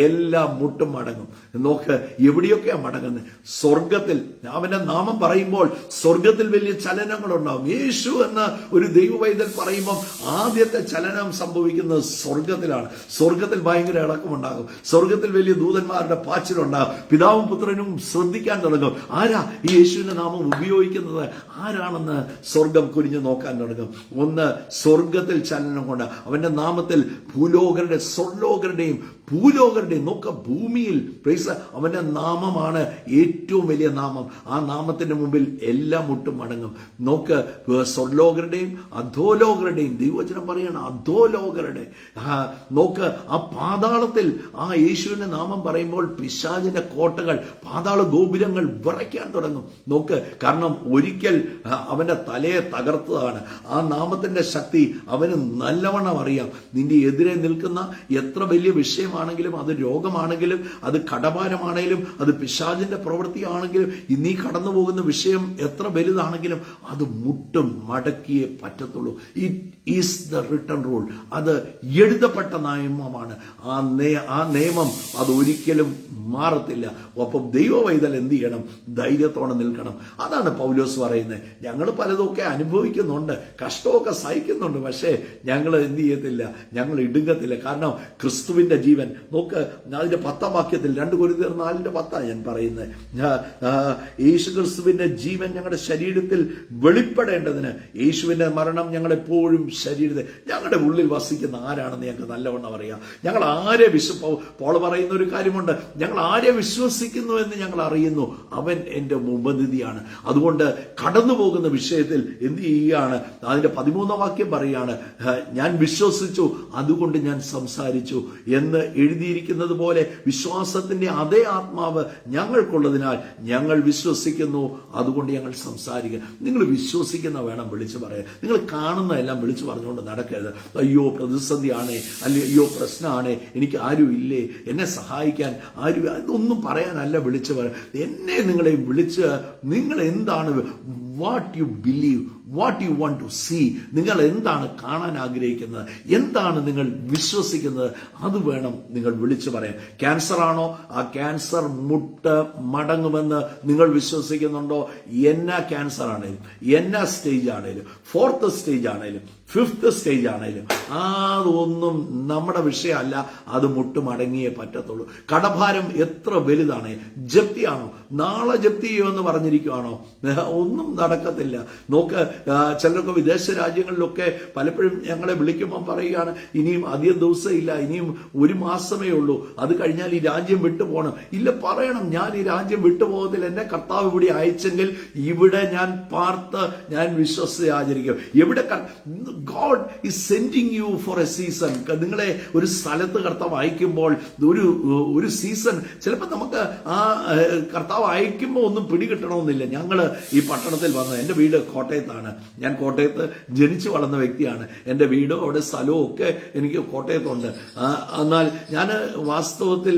എല്ലാ മുട്ടും മടങ്ങും. നോക്ക്, എവിടെയൊക്കെയാ മടങ്ങുന്നത്? സ്വർഗത്തിൽ. അവന്റെ നാമം പറയുമ്പോൾ സ്വർഗത്തിൽ വലിയ ചലനങ്ങളുണ്ടാവും. യേശു എന്ന ഒരു ദൈവവൈദ്യൻ പറയുമ്പോൾ ആദ്യത്തെ ചലനം സംഭവിക്കുന്നത് സ്വർഗത്തിലാണ്. സ്വർഗത്തിൽ ഭയങ്കര ഇളക്കമുണ്ടാകും. സ്വർഗത്തിൽ വലിയ ദൂതന്മാരുടെ പാച്ചിലുണ്ടാകും. പിതാവും പുത്രനും ശ്രദ്ധിക്കാൻ തുടങ്ങും. ആരാ ഈ യേശുവിന്റെ നാമം ഉപയോഗിക്കുന്നത്, ആരാണെന്ന് സ്വർഗം കുനിഞ്ഞു നോക്കാൻ തുടങ്ങും. ഒന്ന്, സ്വർഗത്തിൽ ചലനം കൊണ്ട് അവന്റെ നാമത്തിൽ ഭൂലോകരുടെ സ്വർലോകരുടെയും ഭൂലോകരുടെയും നോക്ക ഭൂമിയിൽ അവന്റെ നാമമാണ് ഏറ്റവും വലിയ നാമം. ആ നാമത്തിന്റെ മുമ്പിൽ എല്ലാം മുട്ടും മടങ്ങും. നോക്ക്, സ്വർലോകരുടെയും അധോലോകരുടെയും ദൈവവചനം പറയണം, അധോലോകരുടെ. നോക്ക്, ആ പാതാളത്തിൽ ആ യേശുവിന്റെ നാമം പറയുമ്പോൾ പിശാചിന്റെ കോട്ടകൾ, പാതാള ഗോപുരങ്ങൾ വിറയ്ക്കാൻ തുടങ്ങും. നോക്ക്, കാരണം ഒരിക്കൽ അവന്റെ തലയെ തകർത്തതാണ്. ആ നാമത്തിന്റെ ശക്തി അവന് നല്ലവണ്ണം അറിയാം. നിന്റെ എതിരെ നിൽക്കുന്ന എത്ര വലിയ വിഷയമാണെങ്കിലും, അത് രോഗമാണെങ്കിലും, അത് കടഭാരമാണെങ്കിലും, അത് പിശാചിന്റെ പ്രവൃത്തിയാണെങ്കിലും, നീ കടന്നു പോകുന്ന വിഷയം എത്ര വലുതാണെങ്കിലും അത് മുട്ടും മടക്കിയേ പറ്റത്തുള്ളൂ. It is the written rule. അത് എഴുതപ്പെട്ട നിയമമാണ്. ആ നിയമം അതൊരിക്കലും മാറത്തില്ല. ഒപ്പം ദൈവവൈതൽ എന്ത് ചെയ്യണം? ധൈര്യത്തോടെ നിൽക്കണം. അതാണ് പൗലോസ് പറയുന്നത്. ഞങ്ങൾ പലതൊക്കെ അനുഭവിക്കുന്നുണ്ട്, കഷ്ടമൊക്കെ സഹിക്കുന്നുണ്ട്, പക്ഷേ ഞങ്ങൾ എന്ത് ചെയ്യത്തില്ല, ഞങ്ങൾ ഇടുങ്ങത്തില്ല. കാരണം ക്രിസ്തുവിന്റെ ജീവൻ. നോക്ക്, അതിന്റെ 10ാം വാക്യത്തിൽ 2 കൊരിന്ത്യർ 4:10 ഞാൻ പറയുന്നത്, യേശു ക്രിസ്തുവിന്റെ ജീവൻ ഞങ്ങളുടെ ശരീരത്തിൽ വെളിപ്പെടേണ്ടതിന് യേശുവിന്റെ മരണം ഞങ്ങളെപ്പോഴും ശരീരത്തിൽ, ഞങ്ങളുടെ ഉള്ളിൽ വസിക്കുന്ന ആരാണെന്ന് ഞങ്ങൾക്ക് നല്ലവണ്ണം അറിയാം. ഞങ്ങൾ ആരെ പോൾ പറയുന്ന ഒരു കാര്യമുണ്ട്, ഞങ്ങൾ ആരെ വിശ്വസിക്കുന്നു എന്ന് ഞങ്ങൾ അറിയുന്നു, അവൻ എന്റെ മുമ്പനിധിയാണ്. അതുകൊണ്ട് കടന്നു പോകുന്ന വിഷയത്തിൽ എന്ത് ചെയ്യുകയാണ്? അതിന്റെ 13ാം വാക്യം പറയുകയാണ്, ഞാൻ വിശ്വസിച്ചു അതുകൊണ്ട് ഞാൻ സംസാരിച്ചു എന്ന് എഴുതിയിരിക്കുന്നത് പോലെ വിശ്വാസത്തിന്റെ അതേ ആത്മാവ് ഞങ്ങൾക്കുള്ളതിനാൽ ഞങ്ങൾ വിശ്വസിക്കുന്നു, അതുകൊണ്ട് ഞങ്ങൾ സംസാരിക്കുക. നിങ്ങൾ വിശ്വസിക്കുന്ന വേണം വിളിച്ചു പറയാൻ. നിങ്ങൾ കാണുന്ന എല്ലാം വിളിച്ചു പറഞ്ഞുകൊണ്ട് നടക്കരുത്. അയ്യോ പ്രതിസന്ധിയാണേ, അല്ലെങ്കിൽ അയ്യോ പ്രശ്നമാണേ, എനിക്ക് ആരും ഇല്ലേ, എന്നെ സഹായിക്കാൻ ആരും, അതൊന്നും പറയാനല്ല വിളിച്ചു പറയാം. എന്നെ നിങ്ങളെ വിളിച്ച് നിങ്ങൾ എന്താണ്, what you believe, what you want to see. നിങ്ങൾ എന്താണ് കാണാൻ ആഗ്രഹിക്കുന്നത്, എന്താണ് നിങ്ങൾ വിശ്വസിക്കുന്നത്, അത് വേണം നിങ്ങൾ വിളിച്ചു പറയാൻ. ക്യാൻസർ ആണോ, ആ ക്യാൻസർ മുട്ട് മടങ്ങുമെന്ന് നിങ്ങൾ വിശ്വസിക്കുന്നുണ്ടോ? എന്നാ ക്യാൻസർ ആണേലും, എന്നാ സ്റ്റേജ് ആണേലും, 4th സ്റ്റേജ് ആണേലും, 5th സ്റ്റേജ് ആണേലും, അതൊന്നും നമ്മുടെ വിഷയമല്ല. അത് മുട്ടുമടങ്ങിയേ പറ്റത്തുള്ളൂ. കടഭാരം എത്ര വലുതാണ്. ജപ്തിയാണോ, നാളെ ജപ്തി ചെയ്യുമെന്ന് പറഞ്ഞിരിക്കുവാണോ? ഒന്നും നടക്കത്തില്ല. നോക്ക്, ചിലരൊക്കെ വിദേശ രാജ്യങ്ങളിലൊക്കെ പലപ്പോഴും ഞങ്ങളെ വിളിക്കുമ്പോൾ പറയുകയാണ്, ഇനിയും അധികം ദിവസം ഇല്ല, ഇനിയും 1 മാസമേ ഉള്ളൂ, അത് കഴിഞ്ഞാൽ ഈ രാജ്യം വിട്ടുപോകണം. ഇല്ല, പറയണം, ഞാൻ ഈ രാജ്യം വിട്ടുപോകത്തില്ല. എന്നെ കർത്താവ് ഇവിടെ അയച്ചെങ്കിൽ ഇവിടെ ഞാൻ പാർത്ത് ഞാൻ വിശ്വസിച്ച് ആചരിക്കും. എവിടെ God is sending you for a season. നിങ്ങളെ ഒരു സ്ഥലത്ത് കർത്താവ് അയക്കുമ്പോൾ ഒരു സീസൺ, ചിലപ്പോൾ നമുക്ക് ആ കർത്താവ് അയക്കുമ്പോൾ ഒന്നും പിടികിട്ടണമെന്നില്ല. ഞങ്ങള് ഈ പട്ടണത്തിൽ വന്ന്, എൻ്റെ വീട് കോട്ടയത്താണ്, ഞാൻ കോട്ടയത്ത് ജനിച്ചു വളർന്ന വ്യക്തിയാണ്. എൻ്റെ വീടും അവിടെ സ്ഥലവും ഒക്കെ എനിക്ക് കോട്ടയത്തുണ്ട്. എന്നാൽ ഞാൻ വാസ്തവത്തിൽ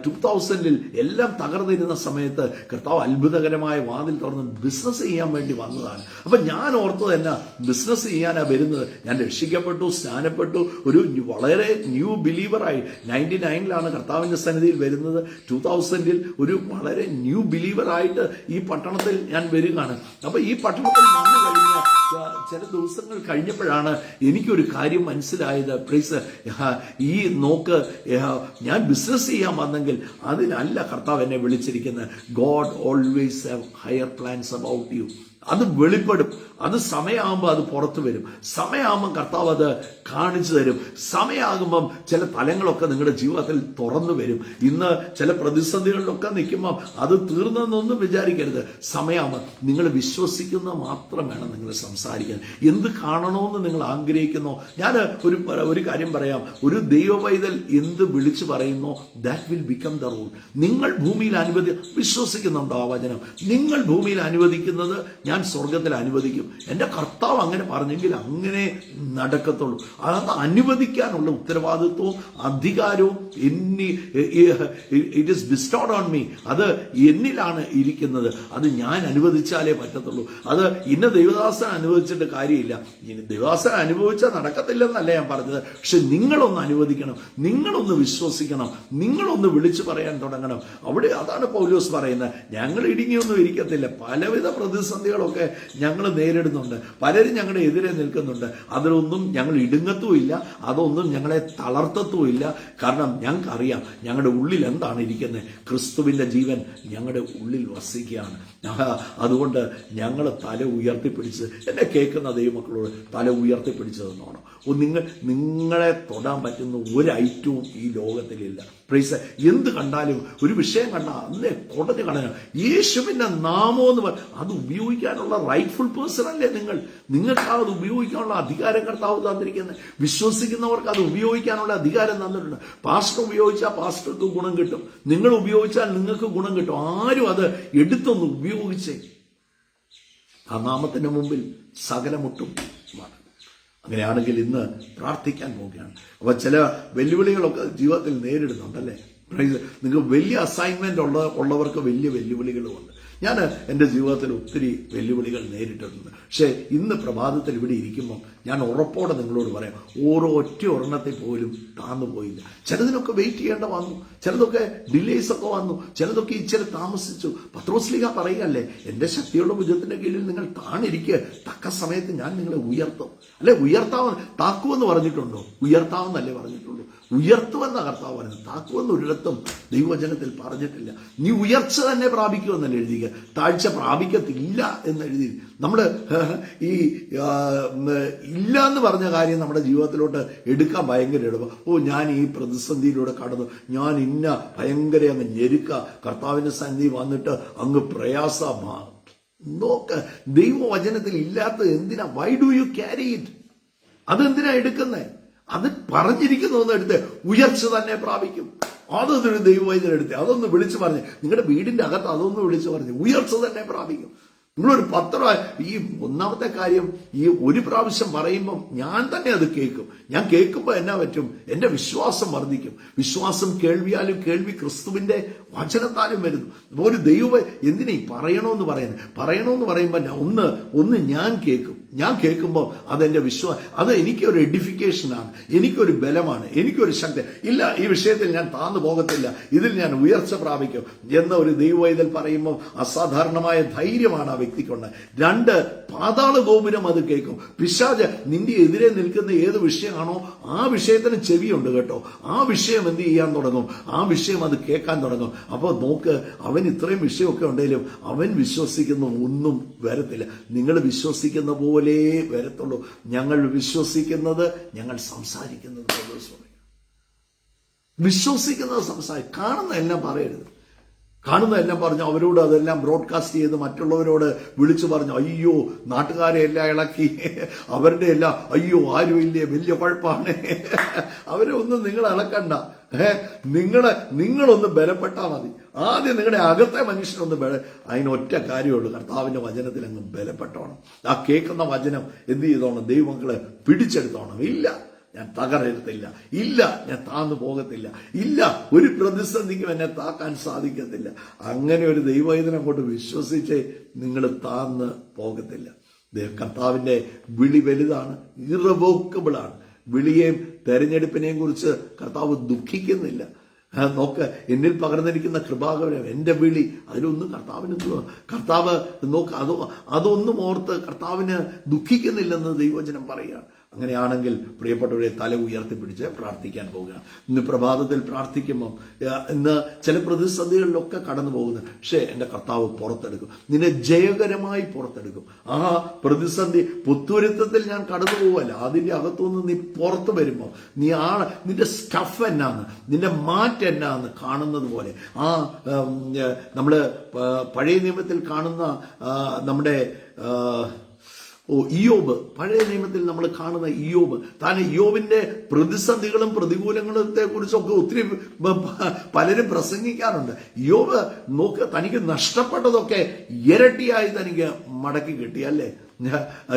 2000-ൽ എല്ലാം തകർന്നിരുന്ന സമയത്ത് കർത്താവ് അത്ഭുതകരമായ വാതിൽ തുറന്ന് ബിസിനസ് ചെയ്യാൻ വേണ്ടി വന്നതാണ്. അപ്പൊ ഞാൻ ഓർത്തത് എന്നാ, ബിസിനസ് ചെയ്യാനാ വരുന്നത്. ഞാൻ രക്ഷിക്കപ്പെട്ടു, സ്നാനപ്പെട്ടു, ഒരു വളരെ ന്യൂ ബിലീവറായി. 99-ലാണ് കർത്താവിന്റെ സന്നിധിയിൽ വരുന്നത്. 2000-ൽ ഒരു വളരെ ന്യൂ ബിലീവറായിട്ട് ഈ പട്ടണത്തിൽ ഞാൻ വരികയാണ്. അപ്പൊ ഈ പട്ടണത്തിൽ വന്നു കഴിഞ്ഞ ചില ദിവസങ്ങൾ കഴിഞ്ഞപ്പോഴാണ് എനിക്കൊരു കാര്യം മനസ്സിലായത്. പ്ലീസ്, ഈ നോക്ക്, ഞാൻ ബിസിനസ് ചെയ്യാൻ വന്നെങ്കിൽ അതിനല്ല കർത്താവ് എന്നെ വിളിച്ചിരിക്കുന്നത്. God always have higher plans about you. അത് വെളിപ്പെടും. അത് സമയമാകുമ്പോൾ അത് പുറത്തു വരും. സമയമാകുമ്പോൾ കർത്താവ് അത് കാണിച്ചു തരും. സമയമാകുമ്പം ചില തലങ്ങളൊക്കെ നിങ്ങളുടെ ജീവിതത്തിൽ തുറന്നു വരും. ഇന്ന് ചില പ്രതിസന്ധികളിലൊക്കെ നിൽക്കുമ്പം അത് തീർന്നെന്നൊന്നും വിചാരിക്കരുത്. സമയമാകുമ്പോൾ നിങ്ങൾ വിശ്വസിക്കുന്ന മാത്രം വേണം നിങ്ങൾ സംസാരിക്കാൻ. എന്ത് കാണണമെന്ന് നിങ്ങൾ ആഗ്രഹിക്കുന്നോ, ഞാൻ ഒരു കാര്യം പറയാം, ഒരു ദൈവവൈതൽ എന്ത് വിളിച്ചു പറയുന്നോ that will become the rule. നിങ്ങൾ ഭൂമിയിൽ വിശ്വസിക്കുന്നുണ്ടോ ആ വചനം? നിങ്ങൾ ഭൂമിയിൽ അനുവദിക്കുന്നത് ഞാൻ സ്വർഗത്തിൽ അനുവദിക്കും. എന്റെ കർത്താവ് അങ്ങനെ പറഞ്ഞെങ്കിൽ അങ്ങനെ നടക്കത്തുള്ളൂ. അത് അനുവദിക്കാനുള്ള ഉത്തരവാദിത്വവും അധികാരവും ഇറ്റ് ഈസ് ബിസ്റ്റോഡ് ഓൺ മീ. അത് എന്നിലാണ് ഇരിക്കുന്നത്. അത് ഞാൻ അനുവദിച്ചാലേ പറ്റത്തുള്ളൂ. അത് ഇന്ന ദൈവദാസൻ അനുവദിച്ചിട്ട് കാര്യമില്ല. ദൈവദാസൻ അനുഭവിച്ചാൽ നടക്കത്തില്ലെന്നല്ല ഞാൻ പറഞ്ഞത്. പക്ഷെ നിങ്ങളൊന്ന് അനുവദിക്കണം, നിങ്ങളൊന്ന് വിശ്വസിക്കണം, നിങ്ങളൊന്ന് വിളിച്ചു പറയാൻ തുടങ്ങണം. അവിടെ അതാണ് പൗലോസ് പറയുന്നത്. ഞങ്ങൾ ഇടുങ്ങിയൊന്നും ഇരിക്കത്തില്ല. പലവിധ പ്രതിസന്ധികളൊക്കെ ഞങ്ങൾ നേരിടുന്നുണ്ട്. പലരും ഞങ്ങളുടെ എതിരെ നിൽക്കുന്നുണ്ട്. അതിലൊന്നും ഞങ്ങൾ ഇടുങ്ങത്തുമില്ല, അതൊന്നും ഞങ്ങളെ തളർത്തത്തുമില്ല. കാരണം ഞങ്ങൾക്കറിയാം ഞങ്ങളുടെ ഉള്ളിൽ എന്താണ് ഇരിക്കുന്നത്. ക്രിസ്തുവിന്റെ ജീവൻ ഞങ്ങളുടെ ഉള്ളിൽ വസിക്കുകയാണ്. അതുകൊണ്ട് ഞങ്ങൾ തല ഉയർത്തിപ്പിടിച്ച്, എന്നെ കേൾക്കുന്ന ദൈവമക്കളോട് തല ഉയർത്തിപ്പിടിച്ച് തന്നോണം. നിങ്ങളെ തൊടാൻ പറ്റുന്ന ഒരു ഐറ്റവും ഈ ലോകത്തിലില്ല. പ്രൈസ്. എന്ത് കണ്ടാലും, ഒരു വിഷയം കണ്ടാൽ അന്നേ കൊടഞ്ഞു കളയണം. യേശുവിന്റെ നാമം എന്ന് അത് ഉപയോഗിക്കാനുള്ള റൈറ്റ്ഫുൾ പേഴ്സൺ അല്ലേ നിങ്ങൾ? നിങ്ങൾക്ക് അത് ഉപയോഗിക്കാനുള്ള അധികാരം കർത്താവ് തന്നിരിക്കുന്നത്. വിശ്വസിക്കുന്നവർക്ക് അത് ഉപയോഗിക്കാനുള്ള അധികാരം തന്നിട്ടുണ്ട്. പാസ്റ്റർ ഉപയോഗിച്ചാൽ പാസ്റ്റർക്ക് ഗുണം കിട്ടും, നിങ്ങൾ ഉപയോഗിച്ചാൽ നിങ്ങൾക്ക് ഗുണം കിട്ടും. ആരും അത് എടുത്തൊന്ന് ഉപയോഗിച്ചേ. ആ നാമത്തിന്റെ മുമ്പിൽ സകലമുട്ടും മാറും. അങ്ങനെയാണെങ്കിൽ ഇന്ന് പ്രാർത്ഥിക്കാൻ പോവുകയാണ്. അപ്പൊ ചില വെല്ലുവിളികളൊക്കെ ജീവിതത്തിൽ നേരിടുന്നുണ്ടല്ലേ? നിങ്ങൾക്ക് വലിയ അസൈൻമെന്റ് ഉള്ളവർക്ക് വലിയ വെല്ലുവിളികളുമുണ്ട്. ഞാൻ എൻ്റെ ജീവിതത്തിൽ ഒത്തിരി വെല്ലുവിളികൾ നേരിട്ടിട്ടുണ്ട്. പക്ഷേ ഇന്ന് പ്രഭാതത്തിൽ ഇവിടെ ഇരിക്കുമ്പോൾ ഞാൻ ഉറപ്പോടെ നിങ്ങളോട് പറയാം, ഓരോ ഒറ്റ ഒരെണ്ണത്തിൽ പോലും താന്നു പോയില്ല. ചിലതിനൊക്കെ വെയിറ്റ് ചെയ്യേണ്ട വന്നു, ചിലതൊക്കെ ഡിലേസ് ഒക്കെ വന്നു, ചിലതൊക്കെ ഇച്ചിരി താമസിച്ചു. പത്രോസ്ലീഹ പറയുകയല്ലേ, എൻ്റെ ശക്തിയുള്ള ഭുജത്തിന്റെ കീഴിൽ നിങ്ങൾ താണിരിക്കുക, തക്ക സമയത്ത് ഞാൻ നിങ്ങളെ ഉയർത്തും. അല്ലെ, താക്കുമെന്ന് പറഞ്ഞിട്ടുണ്ടോ? ഉയർത്താമെന്നല്ലേ പറഞ്ഞിട്ടുള്ളൂ. ഉയർത്തുമെന്ന കർത്താവ് പറയുന്നത്. താക്കുമെന്ന് ഒരിടത്തും ദൈവവചനത്തിൽ പറഞ്ഞിട്ടില്ല. നീ ഉയർച്ച തന്നെ പ്രാപിക്കുമെന്നല്ല എഴുതിക്കുക, താഴ്ച പ്രാപിക്കത്തില്ല എന്ന് എഴുതി. നമ്മള് ഈ ഇല്ല എന്ന് പറഞ്ഞ കാര്യം നമ്മുടെ ജീവിതത്തിലോട്ട് എടുക്കാൻ ഭയങ്കര എളുപ്പം. ഞാൻ ഈ പ്രതിസന്ധിയിലൂടെ കടന്നു, ഞാൻ ഇന്ന ഭയങ്കര അങ്ങ് ഞെരുക്ക, കർത്താവിന്റെ സന്നിധി വന്നിട്ട് അങ്ങ് പ്രയാസമാ. നോക്ക്, ദൈവവചനത്തിൽ ഇല്ലാത്തത് എന്തിനാ? Why do you carry it? അതെന്തിനാ എടുക്കുന്നേ? അത് പറഞ്ഞിരിക്കുന്നതൊന്നും എടുത്ത് ഉയർച്ച തന്നെ പ്രാപിക്കും. അതൊരു ദൈവവൈദ്യരെടുത്ത് അതൊന്ന് വിളിച്ചു പറഞ്ഞ്, നിങ്ങളുടെ വീടിന്റെ അകത്ത് അതൊന്ന് വിളിച്ചു പറഞ്ഞ് ഉയർച്ച തന്നെ പ്രാപിക്കും. നിങ്ങളൊരു ഈ ഒന്നാമത്തെ കാര്യം, ഈ ഒരു പ്രാവശ്യം പറയുമ്പം ഞാൻ തന്നെ അത് കേൾക്കും. ഞാൻ കേൾക്കുമ്പോൾ എന്നാ പറ്റും? എന്റെ വിശ്വാസം വർദ്ധിക്കും. വിശ്വാസം കേൾവിയാലും, കേൾവി ക്രിസ്തുവിന്റെ വചനത്താലും വരുന്നു. ഒരു ദൈവം എന്തിനാ പറയണമെന്ന് പറയുമ്പോൾ ഒന്ന് ഞാൻ കേൾക്കുമ്പോൾ അതെന്റെ അത് എനിക്കൊരു എഡിഫിക്കേഷനാണ്, എനിക്കൊരു ബലമാണ്, എനിക്കൊരു ശക്തി. ഇല്ല, ഈ വിഷയത്തിൽ ഞാൻ താന്നു പോകത്തില്ല, ഇതിൽ ഞാൻ ഉയർച്ച പ്രാപിക്കും എന്ന ഒരു ദൈവവൈതൽ പറയുമ്പോൾ അസാധാരണമായ ധൈര്യമാണ് ആ വ്യക്തിക്കുണ്ട്. 2, പാതാള ഗോപുരം അത് കേൾക്കും. പിശാച് നിന്റെ എതിരെ നിൽക്കുന്ന ഏത് വിഷയമാണോ ആ വിഷയത്തിന് ചെവിയുണ്ട് കേട്ടോ. ആ വിഷയം എന്ത് ചെയ്യാൻ തുടങ്ങും, ആ വിഷയം അത് കേൾക്കാൻ തുടങ്ങും. അപ്പോൾ നോക്ക്, അവൻ ഇത്രയും വിഷയമൊക്കെ ഉണ്ടെങ്കിലും അവൻ വിശ്വസിക്കുന്ന ഒന്നും വരത്തില്ല. നിങ്ങൾ വിശ്വസിക്കുന്ന പോലെ വരത്തുള്ളൂ. ഞങ്ങൾ വിശ്വസിക്കുന്നത്, ഞങ്ങൾ സംസാരിക്കുന്നത് കാണുന്നതെല്ലാം പറയരുത്. കാണുന്നതെല്ലാം പറഞ്ഞു അവരോട് അതെല്ലാം ബ്രോഡ്കാസ്റ്റ് ചെയ്ത് മറ്റുള്ളവരോട് വിളിച്ചു പറഞ്ഞു, അയ്യോ നാട്ടുകാരെ എല്ലാം ഇളക്കി, അവരുടെ എല്ലാം അയ്യോ ആരുമില്ലേ, വലിയ കുഴപ്പമാണ്. അവരെ ഒന്നും നിങ്ങൾ ഇളക്കണ്ട. നിങ്ങളൊന്ന് ബലപ്പെട്ടാൽ മതി. ആദ്യം നിങ്ങളുടെ അകത്തെ മനുഷ്യനൊന്ന് അതിനൊറ്റ കാര്യമുള്ളൂ, കർത്താവിന്റെ വചനത്തിൽ അങ്ങ് ബലപ്പെട്ടോണം. ആ കേൾക്കുന്ന വചനം എന്ത് ചെയ്തോണം, ദൈവങ്ങളെ പിടിച്ചെടുത്തോണം. ഇല്ല, ഞാൻ തകരത്തില്ല, ഇല്ല ഞാൻ താന്നു പോകത്തില്ല, ഇല്ല ഒരു പ്രതിസന്ധിക്കും എന്നെ താക്കാൻ സാധിക്കത്തില്ല. അങ്ങനെ ഒരു ദൈവവചനം കൊണ്ട് വിശ്വസിച്ച് നിങ്ങൾ താന്ന് പോകത്തില്ല. കർത്താവിന്റെ വിളി വലുതാണ്, ഇറവോക്കബിൾ ആണ്. വിളിയെയും തെരഞ്ഞെടുപ്പിനെയും കുറിച്ച് കർത്താവ് ദുഃഖിക്കുന്നില്ല. നോക്ക്, എന്നിൽ പകർന്നിരിക്കുന്ന കൃപാകരം, എന്റെ വിളി, അതിലൊന്നും കർത്താവ് നോക്ക്, അതൊന്നും ഓർത്ത് കർത്താവിന് ദുഃഖിക്കുന്നില്ലെന്ന് ദൈവവചനം പറയുകയാണ്. അങ്ങനെയാണെങ്കിൽ പ്രിയപ്പെട്ടവരെ, തല ഉയർത്തിപ്പിടിച്ച് പ്രാർത്ഥിക്കാൻ പോകുക. ഇന്ന് പ്രഭാതത്തിൽ പ്രാർത്ഥിക്കുമ്പോൾ ഇന്ന് ചില പ്രതിസന്ധികളിലൊക്കെ കടന്നു പോകുന്നത്, പക്ഷേ എൻ്റെ കർത്താവ് പുറത്തെടുക്കും, നിന്നെ ജയകരമായി പുറത്തെടുക്കും. ആ പ്രതിസന്ധി പുത്തുരുത്തത്തിൽ ഞാൻ കടന്നു പോവല്ല, അതിന്റെ അകത്തുനിന്ന് നീ പുറത്തു വരുമ്പോൾ നിന്റെ സ്റ്റഫ് എന്നാന്ന്, നിന്റെ മാറ്റ് എന്നാന്ന് കാണുന്നത് പോലെ നമ്മള് പഴയ നിയമത്തിൽ കാണുന്ന നമ്മുടെ ഇയ്യോബ്, പഴയ നിയമത്തിൽ നമ്മൾ കാണുന്ന ഇയ്യോബ്, താൻ ഇയ്യോബിന്റെ പ്രതിസന്ധികളും പ്രതികൂലങ്ങളത്തെ കുറിച്ചൊക്കെ ഒത്തിരി പലരും പ്രസംഗിക്കാറുണ്ട്. ഇയ്യോബ് നോക്ക്, തനിക്ക് നഷ്ടപ്പെട്ടതൊക്കെ ഇരട്ടിയായി തനിക്ക് മടക്കി കിട്ടി, അല്ലേ?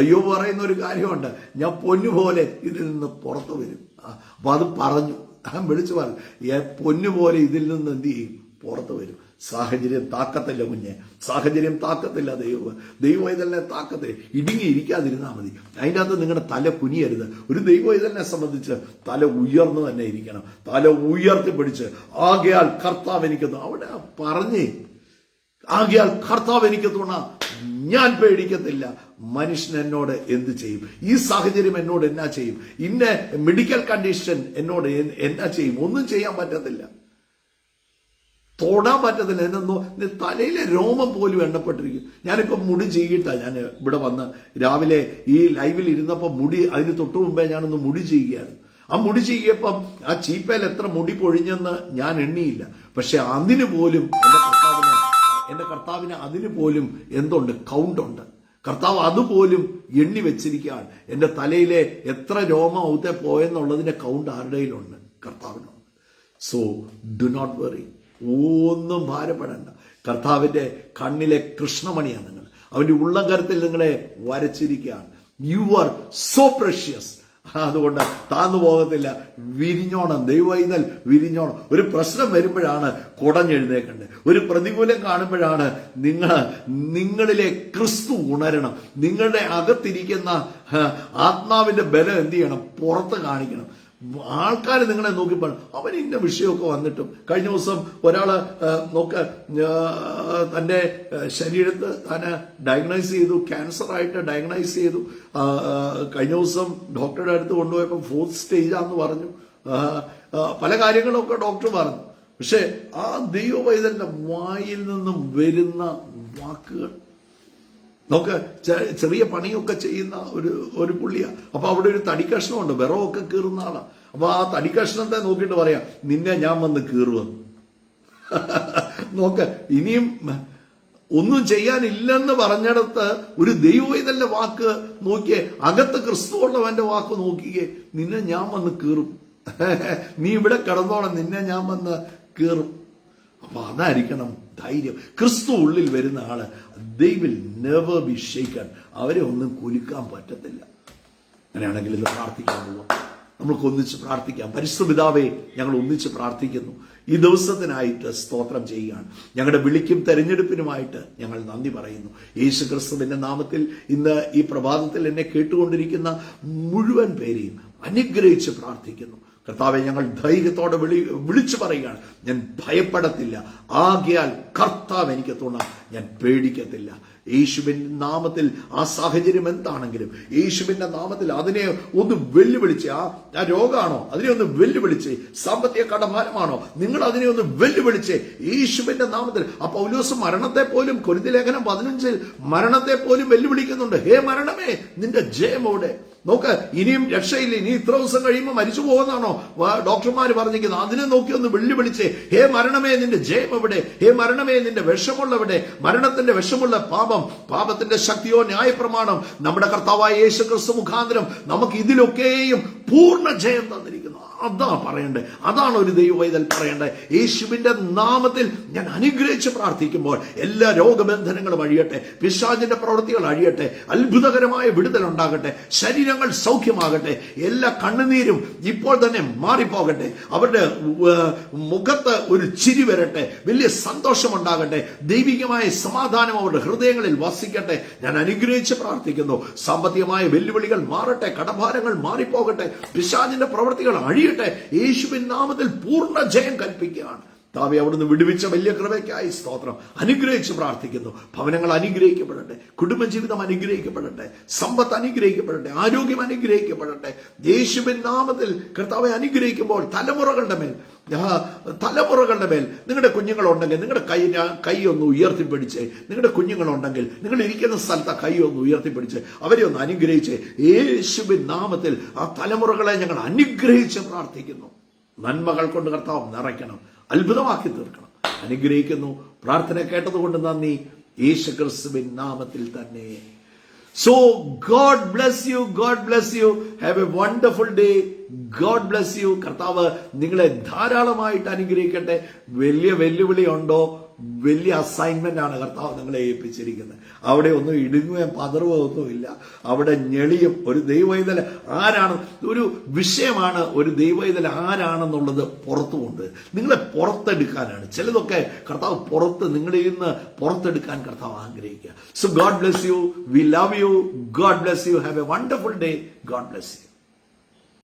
ഇയ്യോബ് പറയുന്ന ഒരു കാര്യമുണ്ട്, ഞാൻ പൊന്നുപോലെ ഇതിൽ നിന്ന് പുറത്തു വരും. അപ്പൊ അത് പറഞ്ഞു, വിളിച്ചു പറഞ്ഞു, പൊന്നുപോലെ ഇതിൽ നിന്ന് എന്ത് ചെയ്യും, പുറത്തു വരും. സാഹചര്യം താക്കത്തില്ല കുഞ്ഞെ, സാഹചര്യം താക്കത്തില്ല. ദൈവവൈതലിനെ താക്കത്തില്ല. ഇടുങ്ങിയിരിക്കാതിരുന്നാൽ മതി. അതിൻ്റെ അകത്ത് നിങ്ങളുടെ തല കുനിയരുത്. ഒരു ദൈവവൈതലിനെ സംബന്ധിച്ച് തല ഉയർന്നു തന്നെ ഇരിക്കണം, തല ഉയർത്തിപ്പിടിച്ച് ആകയാൽ കർത്താവ് എനിക്ക് അവിടെ പറഞ്ഞേ, ആകയാൽ കർത്താവ് എനിക്ക് തുണ, ഞാൻ പേടിക്കത്തില്ല. മനുഷ്യൻ എന്നോട് എന്ത് ചെയ്യും, ഈ സാഹചര്യം എന്നോട് എന്നാ ചെയ്യും, ഇന്ന മെഡിക്കൽ കണ്ടീഷൻ എന്നോട് എന്നാ ചെയ്യും, ഒന്നും ചെയ്യാൻ പറ്റത്തില്ല, തൊടാൻ പറ്റത്തില്ല. എന്നൊന്നും തലയിലെ രോമം പോലും എണ്ണപ്പെട്ടിരിക്കും. ഞാനിപ്പോൾ മുടി ചെയ്യുകയിട്ടാണ് ഞാൻ ഇവിടെ വന്ന് രാവിലെ ഈ ലൈവിൽ ഇരുന്നപ്പോൾ മുടി, അതിന് തൊട്ടു മുമ്പേ ഞാനൊന്ന് മുടി ചെയ്യുകയാണ്. ആ മുടി ചെയ്യപ്പം ആ ചീപ്പയിൽ എത്ര മുടി പൊഴിഞ്ഞെന്ന് ഞാൻ എണ്ണിയില്ല. പക്ഷെ അതിന് പോലും എന്റെ കർത്താവിന് അതിന് പോലും എന്തുണ്ട്, കൗണ്ടുണ്ട്. കർത്താവ് അതുപോലും എണ്ണി വെച്ചിരിക്കുകയാണ്. എന്റെ തലയിലെ എത്ര രോമം ഔത്തെ പോയെന്നുള്ളതിന്റെ കൗണ്ട് ആരുടെയിലുണ്ട്, കർത്താവിനുണ്ട്. സോ ഡു നോട്ട് വെറി, ഒന്നും ഭാരപ്പെടേണ്ട. കർത്താവിന്റെ കണ്ണിലെ കൃഷ്ണമണിയാണ് നിങ്ങൾ. അവന്റെ ഉള്ളംകരത്തിൽ നിങ്ങളെ വരച്ചിരിക്കുകയാണ്. You are so precious. അതുകൊണ്ട് താന്നു പോകത്തില്ല, വിരിഞ്ഞോണം. ദൈവവൈതൽ വിരിഞ്ഞോണം. ഒരു പ്രശ്നം വരുമ്പോഴാണ് കുടഞ്ഞെഴുന്നേക്കേണ്ടത്. ഒരു പ്രതികൂലം കാണുമ്പോഴാണ് നിങ്ങളിലെ ക്രിസ്തു ഉണരണം. നിങ്ങളുടെ അകത്തിരിക്കുന്ന ആത്മാവിന്റെ ബലം എന്ത് ചെയ്യണം, പുറത്ത് കാണിക്കണം. ആൾക്കാർ നിങ്ങളെ നോക്കിപ്പോൾ അവൻ ഇന്ന വിഷയമൊക്കെ വന്നിട്ടും, കഴിഞ്ഞ ദിവസം ഒരാള് തന്റെ ശരീരത്ത് തന്നെ ഡയഗ്നൈസ് ചെയ്തു, ക്യാൻസർ ആയിട്ട് ഡയഗ്നൈസ് ചെയ്തു. കഴിഞ്ഞ ദിവസം ഡോക്ടറുടെ അടുത്ത് കൊണ്ടുപോയപ്പോൾ 4th സ്റ്റേജാന്ന് പറഞ്ഞു. പല കാര്യങ്ങളൊക്കെ ഡോക്ടർ പറഞ്ഞു. പക്ഷെ ആ ദൈവവൈതലിന്റെ വായിൽ നിന്നും വരുന്ന വാക്കുകൾ നോക്ക്, ചെറിയ പണിയൊക്കെ ചെയ്യുന്ന ഒരു പുള്ളിയാ. അപ്പൊ അവിടെ ഒരു തടിക്കഷ്ണമുണ്ട്, വിറവൊക്കെ കീറുന്ന ആളാ. അപ്പൊ ആ തടിക്കഷ്ണത്തെ നോക്കിയിട്ട് പറയാം, നിന്നെ ഞാൻ വന്ന് കീറുവെന്ന്. നോക്ക്, ഇനിയും ഒന്നും ചെയ്യാനില്ലെന്ന് പറഞ്ഞിടത്ത് ഒരു ദൈവവൈതലിന്റെ വാക്ക് നോക്കിയേ, അകത്ത് ക്രിസ്തുവുള്ളവന്റെ വാക്ക് നോക്കിയേ, നിന്നെ ഞാൻ വന്ന് കീറും, നീ ഇവിടെ കിടന്നോണം, നിന്നെ ഞാൻ വന്ന് കീറും. അപ്പൊ അതായിരിക്കണം ധൈര്യം. ക്രിസ്തു ഉള്ളിൽ വരുന്ന ആള് they will never be shaken. അവരെ ഒന്നും കുലുക്കാൻ പറ്റത്തില്ല. അങ്ങനെയാണെങ്കിൽ ഇന്ന് പ്രാർത്ഥിക്കാൻ പോവാം. നമ്മൾക്ക് ഒന്നിച്ച് പ്രാർത്ഥിക്കാം. പരിശുദ്ധ പിതാവേ, ഞങ്ങൾ ഒന്നിച്ച് പ്രാർത്ഥിക്കുന്നു. ഈ ദിവസത്തിനായിട്ട് സ്തോത്രം ചെയ്യുകയാണ്. ഞങ്ങളുടെ വിളിക്കും തെരഞ്ഞെടുപ്പിനുമായിട്ട് ഞങ്ങൾ നന്ദി പറയുന്നു. യേശു ക്രിസ്തുവിന്റെ നാമത്തിൽ ഇന്ന് ഈ പ്രഭാതത്തിൽ എന്നെ കേട്ടുകൊണ്ടിരിക്കുന്ന മുഴുവൻ പേരെയും അനുഗ്രഹിച്ച് പ്രാർത്ഥിക്കുന്നു. കർത്താവെ, ഞങ്ങൾ ധൈര്യത്തോടെ വിളിച്ചു പറയുകയാണ്, ഞാൻ ഭയപ്പെടത്തില്ല. ആകയാൽ കർത്താവ് എനിക്ക് തുണ, ഞാൻ പേടിക്കത്തില്ല. യേശുവിന്റെ നാമത്തിൽ ആ സാഹചര്യം എന്താണെങ്കിലും യേശുവിന്റെ നാമത്തിൽ അതിനെ ഒന്ന് വെല്ലുവിളിച്ച്, ആ രോഗമാണോ അതിനെ ഒന്ന് വെല്ലുവിളിച്ച്, സാമ്പത്തിക കടഭാരമാണോ നിങ്ങൾ അതിനെ ഒന്ന് വെല്ലുവിളിച്ച് യേശുവിന്റെ നാമത്തിൽ. ആ പൗലോസ് മരണത്തെ പോലും, കൊരിന്ത്യർ ലേഖനം 15 മരണത്തെ പോലും വെല്ലുവിളിക്കുന്നുണ്ട്. ഹേ മരണമേ, നിന്റെ ജയമോടെ. നോക്ക്, ഇനിയും രക്ഷയില്ല, ഇനി ഇത്ര ദിവസം കഴിയുമ്പോൾ മരിച്ചു പോകുന്നതാണോ ഡോക്ടർമാർ പറഞ്ഞിരിക്കുന്നത്? അതിനെ നോക്കി ഒന്ന് വെല്ലുവിളിച്ച്, ഹേ മരണമേ, നിന്റെ ജയം എവിടെ? ഹേ മരണമേ, നിന്റെ വിഷമുള്ളവിടെ? മരണത്തിന്റെ വിഷമുള്ള പാപത്തിന്റെ ശക്തിയോ ന്യായപ്രമാണം നമ്മുടെ കർത്താവായ യേശു ക്രിസ്തു മുഖാന്തരം നമുക്ക് ഇതിലൊക്കെയും പൂർണ്ണ ജയം തന്നിരിക്കുന്നു. അതാ പറയണ്ടേ, അതാണ് ഒരു ദൈവവൈതൽ പറയണ്ടേ. യേശുവിന്റെ നാമത്തിൽ ഞാൻ അനുഗ്രഹിച്ച് പ്രാർത്ഥിക്കുമ്പോൾ എല്ലാ രോഗബന്ധനങ്ങളും അഴിയട്ടെ, പിശാചിന്റെ പ്രവൃത്തികൾ അഴിയട്ടെ, അത്ഭുതകരമായ വിടുതൽ ഉണ്ടാകട്ടെ, ശരീരങ്ങൾ സൗഖ്യമാകട്ടെ, എല്ലാ കണ്ണുനീരും ഇപ്പോൾ തന്നെ മാറിപ്പോകട്ടെ, അവരുടെ മുഖത്ത് ഒരു ചിരി വരട്ടെ, വലിയ സന്തോഷമുണ്ടാകട്ടെ, ദൈവികമായ സമാധാനം അവരുടെ ഹൃദയങ്ങളിൽ വസിക്കട്ടെ. ഞാൻ അനുഗ്രഹിച്ച് പ്രാർത്ഥിക്കുന്നു. സാമ്പത്തികമായ വെല്ലുവിളികൾ മാറട്ടെ, കടഭാരങ്ങൾ മാറിപ്പോകട്ടെ, പിശാചിന്റെ പ്രവൃത്തികൾ അഴിയട്ടെ. യേശുവിൻ നാമത്തിൽ പൂർണ്ണ ജയം കൽപ്പിക്കുകയാണ്. താവേ, അവിടുന്ന് വിടുവിച്ച വലിയ കൃപയ്ക്കായി സ്തോത്രം. അനുഗ്രഹിച്ച് പ്രാർത്ഥിക്കുന്നു. ഭവനങ്ങൾ അനുഗ്രഹിക്കപ്പെടട്ടെ, കുടുംബജീവിതം അനുഗ്രഹിക്കപ്പെടട്ടെ, സമ്പത്ത് അനുഗ്രഹിക്കപ്പെടട്ടെ, ആരോഗ്യം അനുഗ്രഹിക്കപ്പെടട്ടെ. യേശുവിൻ നാമത്തിൽ കർത്താവെ അനുഗ്രഹിക്കുമ്പോൾ തലമുറകളുടെ മേൽ നിങ്ങളുടെ കുഞ്ഞുങ്ങളുണ്ടെങ്കിൽ നിങ്ങളുടെ കൈ ഒന്ന് ഉയർത്തിപ്പിടിച്ച്, നിങ്ങളുടെ കുഞ്ഞുങ്ങളുണ്ടെങ്കിൽ നിങ്ങൾ ഇരിക്കുന്ന സ്ഥലത്ത് കൈ ഒന്ന് ഉയർത്തിപ്പിടിച്ച് അവരെ ഒന്ന് അനുഗ്രഹിച്ച്, യേശുവിൻ നാമത്തിൽ ആ തലമുറകളെ ഞങ്ങൾ അനുഗ്രഹിച്ച് പ്രാർത്ഥിക്കുന്നു. നന്മകൾ കൊണ്ട് കർത്താവ് നിറയ്ക്കണം, അത്ഭുതമാക്കി തീർക്കണം. അനുഗ്രഹിക്കുന്നു. പ്രാർത്ഥന കേട്ടതുകൊണ്ട് നന്ദി, യേശു ക്രിസ്തുവിൻ നാമത്തിൽ തന്നെ. So God bless you, God bless you. Have a wonderful day. God bless you. കർത്താവ് നിങ്ങളെ ധാരാളമായിട്ട് അനുഗ്രഹിക്കട്ടെ. വലിയ വെല്ലുവിളി ഉണ്ടോ? വലിയ അസൈൻമെന്റ് ആണ് കർത്താവ് നിങ്ങളെ ഏൽപ്പിച്ചിരിക്കുന്നത്. അവിടെ ഒന്നും ഇടുങ്ങുകയും പതറുകയോ ഒന്നുമില്ല. അവിടെ ഞെളിയും. ഒരു ദൈവവൈതൽ ആരാണ്, ഒരു വിഷയമാണ് ഒരു ദൈവവൈതൽ ആരാണെന്നുള്ളത് പുറത്തുകൊണ്ട് നിങ്ങളെ പുറത്തെടുക്കാനാണ്. ചിലതൊക്കെ കർത്താവ് പുറത്ത് നിങ്ങളിൽ നിന്ന് പുറത്തെടുക്കാൻ കർത്താവ് ആഗ്രഹിക്കുക. So God bless you. We love you. God bless you. Have a wonderful day. God bless you.